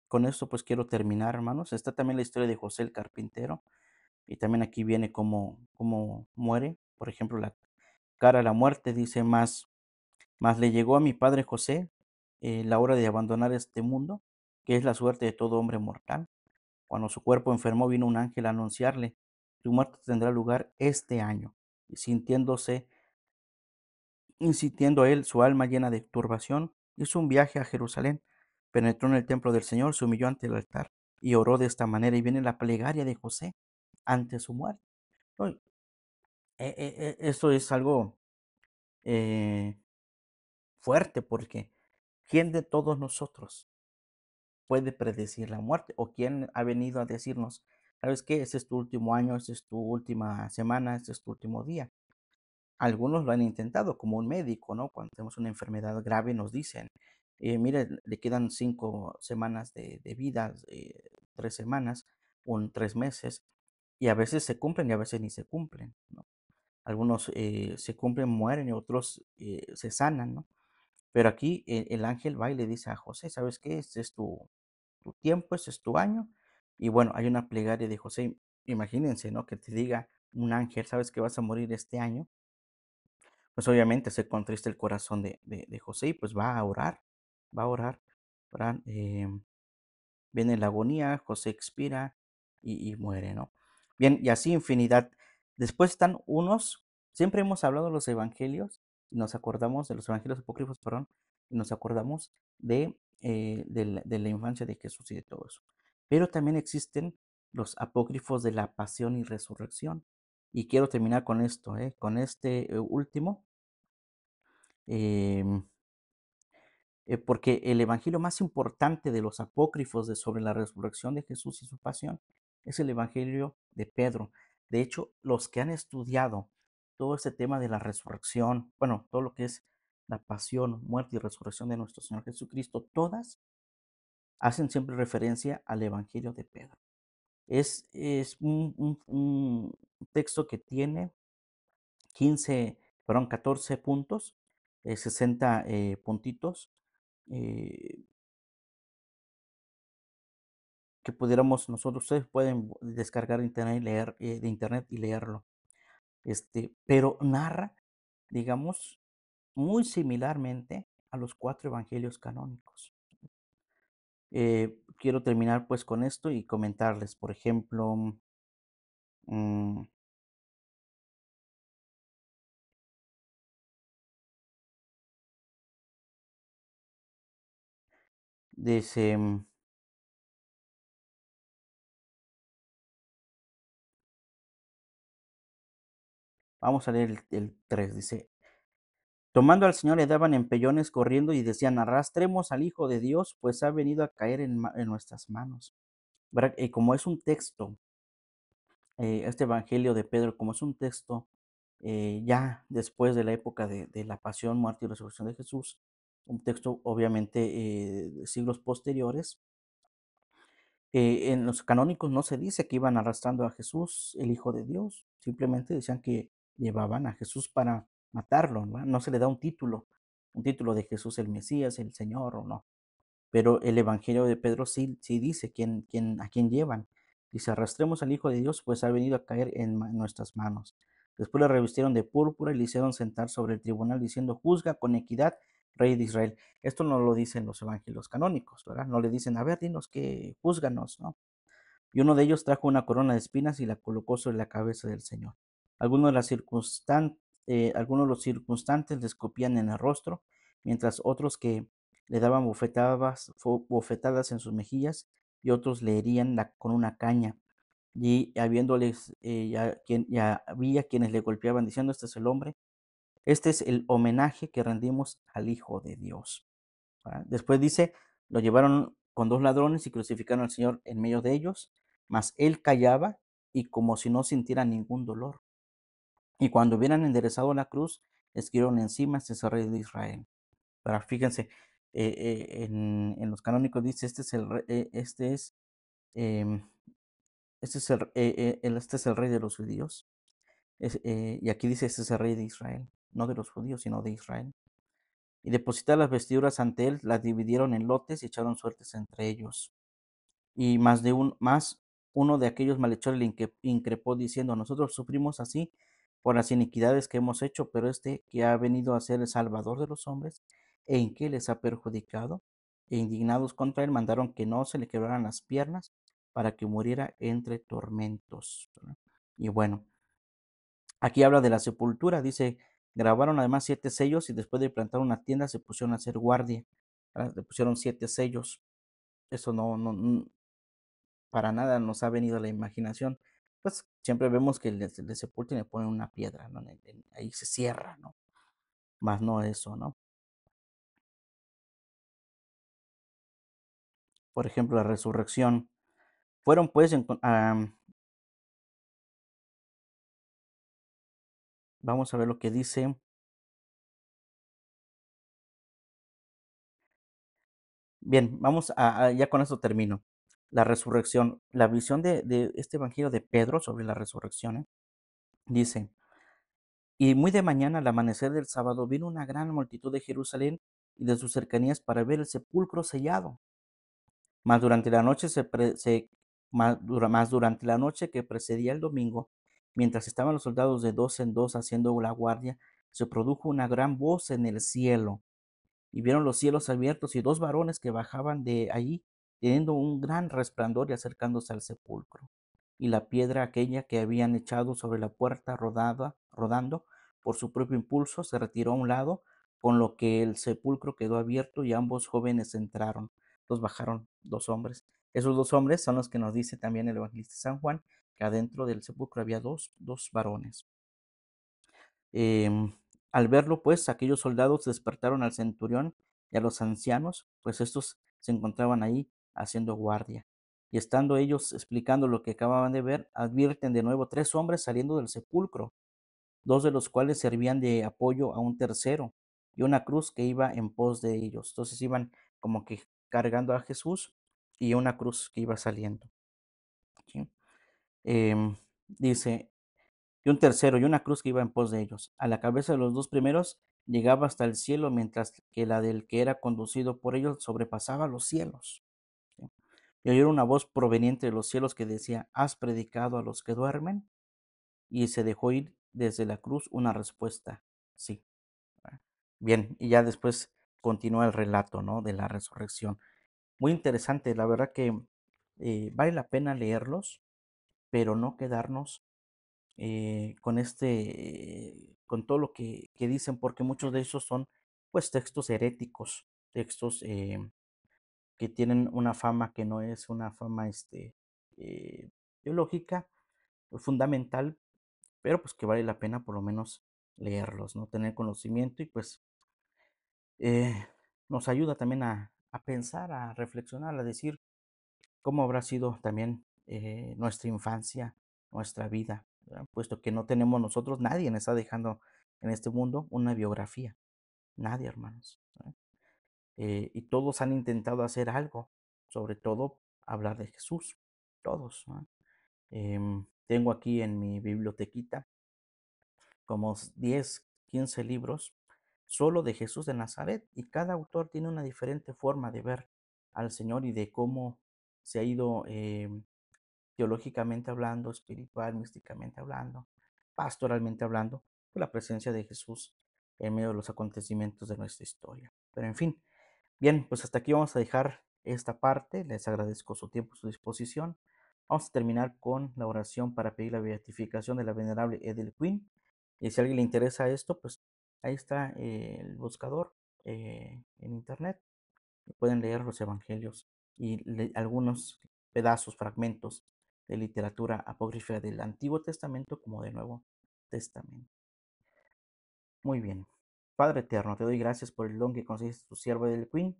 con esto pues quiero terminar, hermanos. Está también la historia de José el carpintero y también aquí viene cómo muere. Por ejemplo, la cara a la muerte dice más le llegó a mi padre José la hora de abandonar este mundo, que es la suerte de todo hombre mortal. Cuando su cuerpo enfermó, vino un ángel a anunciarle: tu muerte tendrá lugar este año. Y insintiendo él, su alma llena de turbación, hizo un viaje a Jerusalén, penetró en el templo del Señor, se humilló ante el altar y oró de esta manera. Y viene la plegaria de José ante su muerte. ¿No? Esto es algo eh, fuerte, porque ¿quién de todos nosotros puede predecir la muerte? ¿O quién ha venido a decirnos, sabes qué, este es tu último año, esta es tu última semana, este es tu último día? Algunos lo han intentado, como un médico, ¿no? Cuando tenemos una enfermedad grave nos dicen, mire, le quedan 5 semanas de vida, 3 semanas, 3 meses, y a veces se cumplen y a veces ni se cumplen, ¿no? Algunos se cumplen, mueren, y otros se sanan, ¿no? Pero aquí el ángel va y le dice a José, ¿sabes qué? Este es tu tiempo, este es tu año. Y bueno, hay una plegaria de José. Imagínense, ¿no? Que te diga un ángel, ¿sabes que vas a morir este año? Pues obviamente se contrista el corazón de José y pues va a orar, ¿verdad? Viene la agonía, José expira y muere, ¿no? Bien, y así infinidad. Después están unos, siempre hemos hablado de los evangelios, y nos acordamos de los evangelios apócrifos, perdón, y nos acordamos de la infancia de Jesús y de todo eso. Pero también existen los apócrifos de la pasión y resurrección. Y quiero terminar con esto, con este último, em, porque el evangelio más importante de los apócrifos sobre la resurrección de Jesús y su pasión es el evangelio de Pedro. De hecho, los que han estudiado todo este tema de la resurrección, bueno, todo lo que es la pasión, muerte y resurrección de nuestro Señor Jesucristo, todas hacen siempre referencia al evangelio de Pedro. Es un texto que tiene 14 puntos, 60 puntitos, eh, que pudiéramos nosotros, ustedes pueden descargar de internet y leerlo. Pero narra, digamos, muy similarmente a los 4 evangelios canónicos. Quiero terminar pues con esto y comentarles, por ejemplo, mm, dice, vamos a leer el 3, dice, tomando al Señor le daban empellones corriendo y decían, arrastremos al Hijo de Dios, pues ha venido a caer en nuestras manos. ¿Verdad? Y como es un texto, este Evangelio de Pedro, como es un texto ya después de la época de la pasión, muerte y resurrección de Jesús, un texto obviamente de siglos posteriores, en los canónicos no se dice que iban arrastrando a Jesús, el Hijo de Dios, simplemente decían que llevaban a Jesús para matarlo, ¿no? No se le da un título de Jesús el Mesías, el Señor o no. Pero el Evangelio de Pedro sí dice a quién llevan. Dice, arrastremos al Hijo de Dios, pues ha venido a caer en nuestras manos. Después le revistieron de púrpura y le hicieron sentar sobre el tribunal, diciendo, juzga con equidad Rey de Israel. Esto no lo dicen los evangelios canónicos, ¿verdad? No le dicen, a ver, dinos que júzganos, ¿no? Y uno de ellos trajo una corona de espinas y la colocó sobre la cabeza del Señor. Algunos de, algunos de los circunstantes le escupían en el rostro, mientras otros que le daban bofetadas en sus mejillas y otros le herían con una caña. Y habiéndoles, ya había quienes le golpeaban diciendo, este es el hombre, este es el homenaje que rendimos al Hijo de Dios. ¿Verdad? Después dice, lo llevaron con dos ladrones y crucificaron al Señor en medio de ellos, mas él callaba y como si no sintiera ningún dolor. Y cuando hubieran enderezado la cruz, escribieron encima, este es el Rey de Israel. Pero fíjense, en los canónicos dice, em, este es el Rey de los judíos. Y aquí dice, este es el Rey de Israel, no de los judíos, sino de Israel. Y depositadas las vestiduras ante él, las dividieron en lotes y echaron suertes entre ellos. Y más uno de aquellos malhechores le increpó diciendo, nosotros sufrimos así por las iniquidades que hemos hecho, pero este que ha venido a ser el Salvador de los hombres, ¿en qué les ha perjudicado? E indignados contra él, mandaron que no se le quebraran las piernas para que muriera entre tormentos. Y bueno, aquí habla de la sepultura, dice, grabaron además 7 sellos y después de plantar una tienda se pusieron a hacer guardia. Le pusieron 7 sellos. Eso para nada nos ha venido a la imaginación. Pues siempre vemos que le sepultan y le ponen una piedra, ¿no? Ahí se cierra, ¿no? Más no eso, ¿no? Por ejemplo, la resurrección. Fueron pues, vamos a ver lo que dice. Bien, ya con esto termino. La resurrección, la visión de este evangelio de Pedro sobre la resurrección, dice, y muy de mañana al amanecer del sábado vino una gran multitud de Jerusalén y de sus cercanías para ver el sepulcro sellado. Mas durante la noche mas durante la noche que precedía el domingo, mientras estaban los soldados de dos en dos haciendo la guardia, se produjo una gran voz en el cielo, y vieron los cielos abiertos y dos varones que bajaban de allí, teniendo un gran resplandor y acercándose al sepulcro. Y la piedra aquella que habían echado sobre la puerta rodando por su propio impulso, se retiró a un lado, con lo que el sepulcro quedó abierto y ambos jóvenes entraron. Los bajaron dos hombres. Esos dos hombres son los que nos dice también el evangelista San Juan, que adentro del sepulcro había dos varones. Al verlo, pues, aquellos soldados despertaron al centurión y a los ancianos, pues estos se encontraban ahí haciendo guardia. Y estando ellos explicando lo que acababan de ver, advierten de nuevo 3 hombres saliendo del sepulcro, 2 de los cuales servían de apoyo a un tercero, y una cruz que iba en pos de ellos. Entonces iban como que cargando a Jesús y una cruz que iba saliendo. ¿Sí? Dice, y un tercero y una cruz que iba en pos de ellos. A la cabeza de los 2 primeros llegaba hasta el cielo, mientras que la del que era conducido por ellos sobrepasaba los cielos. ¿Sí? Y oyeron una voz proveniente de los cielos que decía, ¿has predicado a los que duermen? Y se dejó ir desde la cruz una respuesta, sí. Bien, y ya después continúa el relato, ¿no? De la resurrección. Muy interesante, la verdad que vale la pena leerlos, pero no quedarnos con todo lo que dicen, porque muchos de esos son pues textos heréticos, textos que tienen una fama que no es una fama eh, teológica, fundamental, pero pues que vale la pena por lo menos leerlos, ¿no? Tener conocimiento y pues eh, nos ayuda también a pensar, a reflexionar, a decir cómo habrá sido también nuestra infancia, nuestra vida, ¿verdad? Puesto que no tenemos nosotros, nadie nos está dejando en este mundo una biografía, nadie, hermanos. ¿Verdad? Y todos han intentado hacer algo, sobre todo hablar de Jesús, todos. ¿No? Tengo aquí en mi bibliotequita como 10, 15 libros solo de Jesús de Nazaret y cada autor tiene una diferente forma de ver al Señor y de cómo se ha ido teológicamente hablando, espiritual, místicamente hablando, pastoralmente hablando, por la presencia de Jesús en medio de los acontecimientos de nuestra historia. Pero en fin, bien, pues hasta aquí vamos a dejar esta parte. Les agradezco su tiempo y su disposición. Vamos a terminar con la oración para pedir la beatificación de la venerable Edel Quinn. Y si a alguien le interesa esto, pues ahí está el buscador en internet. Pueden leer los evangelios y algunos pedazos, fragmentos de literatura apócrifa del Antiguo Testamento como del Nuevo Testamento. Muy bien. Padre eterno, te doy gracias por el don que concediste a tu siervo del Queen,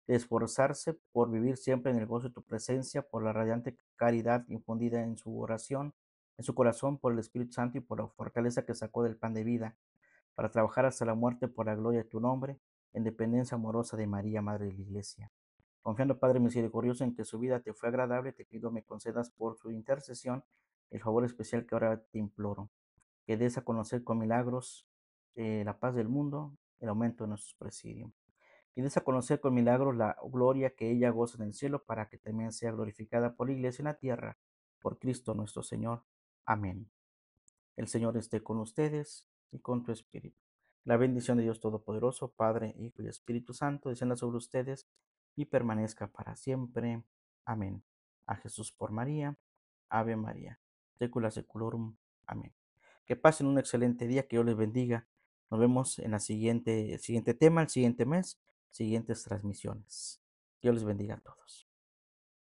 de esforzarse por vivir siempre en el gozo de tu presencia, por la radiante caridad infundida en su oración, en su corazón, por el Espíritu Santo y por la fortaleza que sacó del pan de vida, para trabajar hasta la muerte por la gloria de tu nombre, en dependencia amorosa de María, Madre de la Iglesia. Confiando, Padre misericordioso, en que su vida te fue agradable, te pido me concedas por su intercesión el favor especial que ahora te imploro, que des a conocer con milagros la paz del mundo, el aumento de nuestros presidios. Y des a conocer con milagros la gloria que ella goza en el cielo, para que también sea glorificada por la iglesia en la tierra, por Cristo nuestro Señor. Amén. El Señor esté con ustedes y con tu espíritu. La bendición de Dios Todopoderoso, Padre, Hijo y Espíritu Santo, descienda sobre ustedes y permanezca para siempre. Amén. A Jesús por María. Ave María. Secula seculorum. Amén. Que pasen un excelente día, que Dios les bendiga. Nos vemos en el siguiente tema, el siguiente mes, siguientes transmisiones. Dios les bendiga a todos.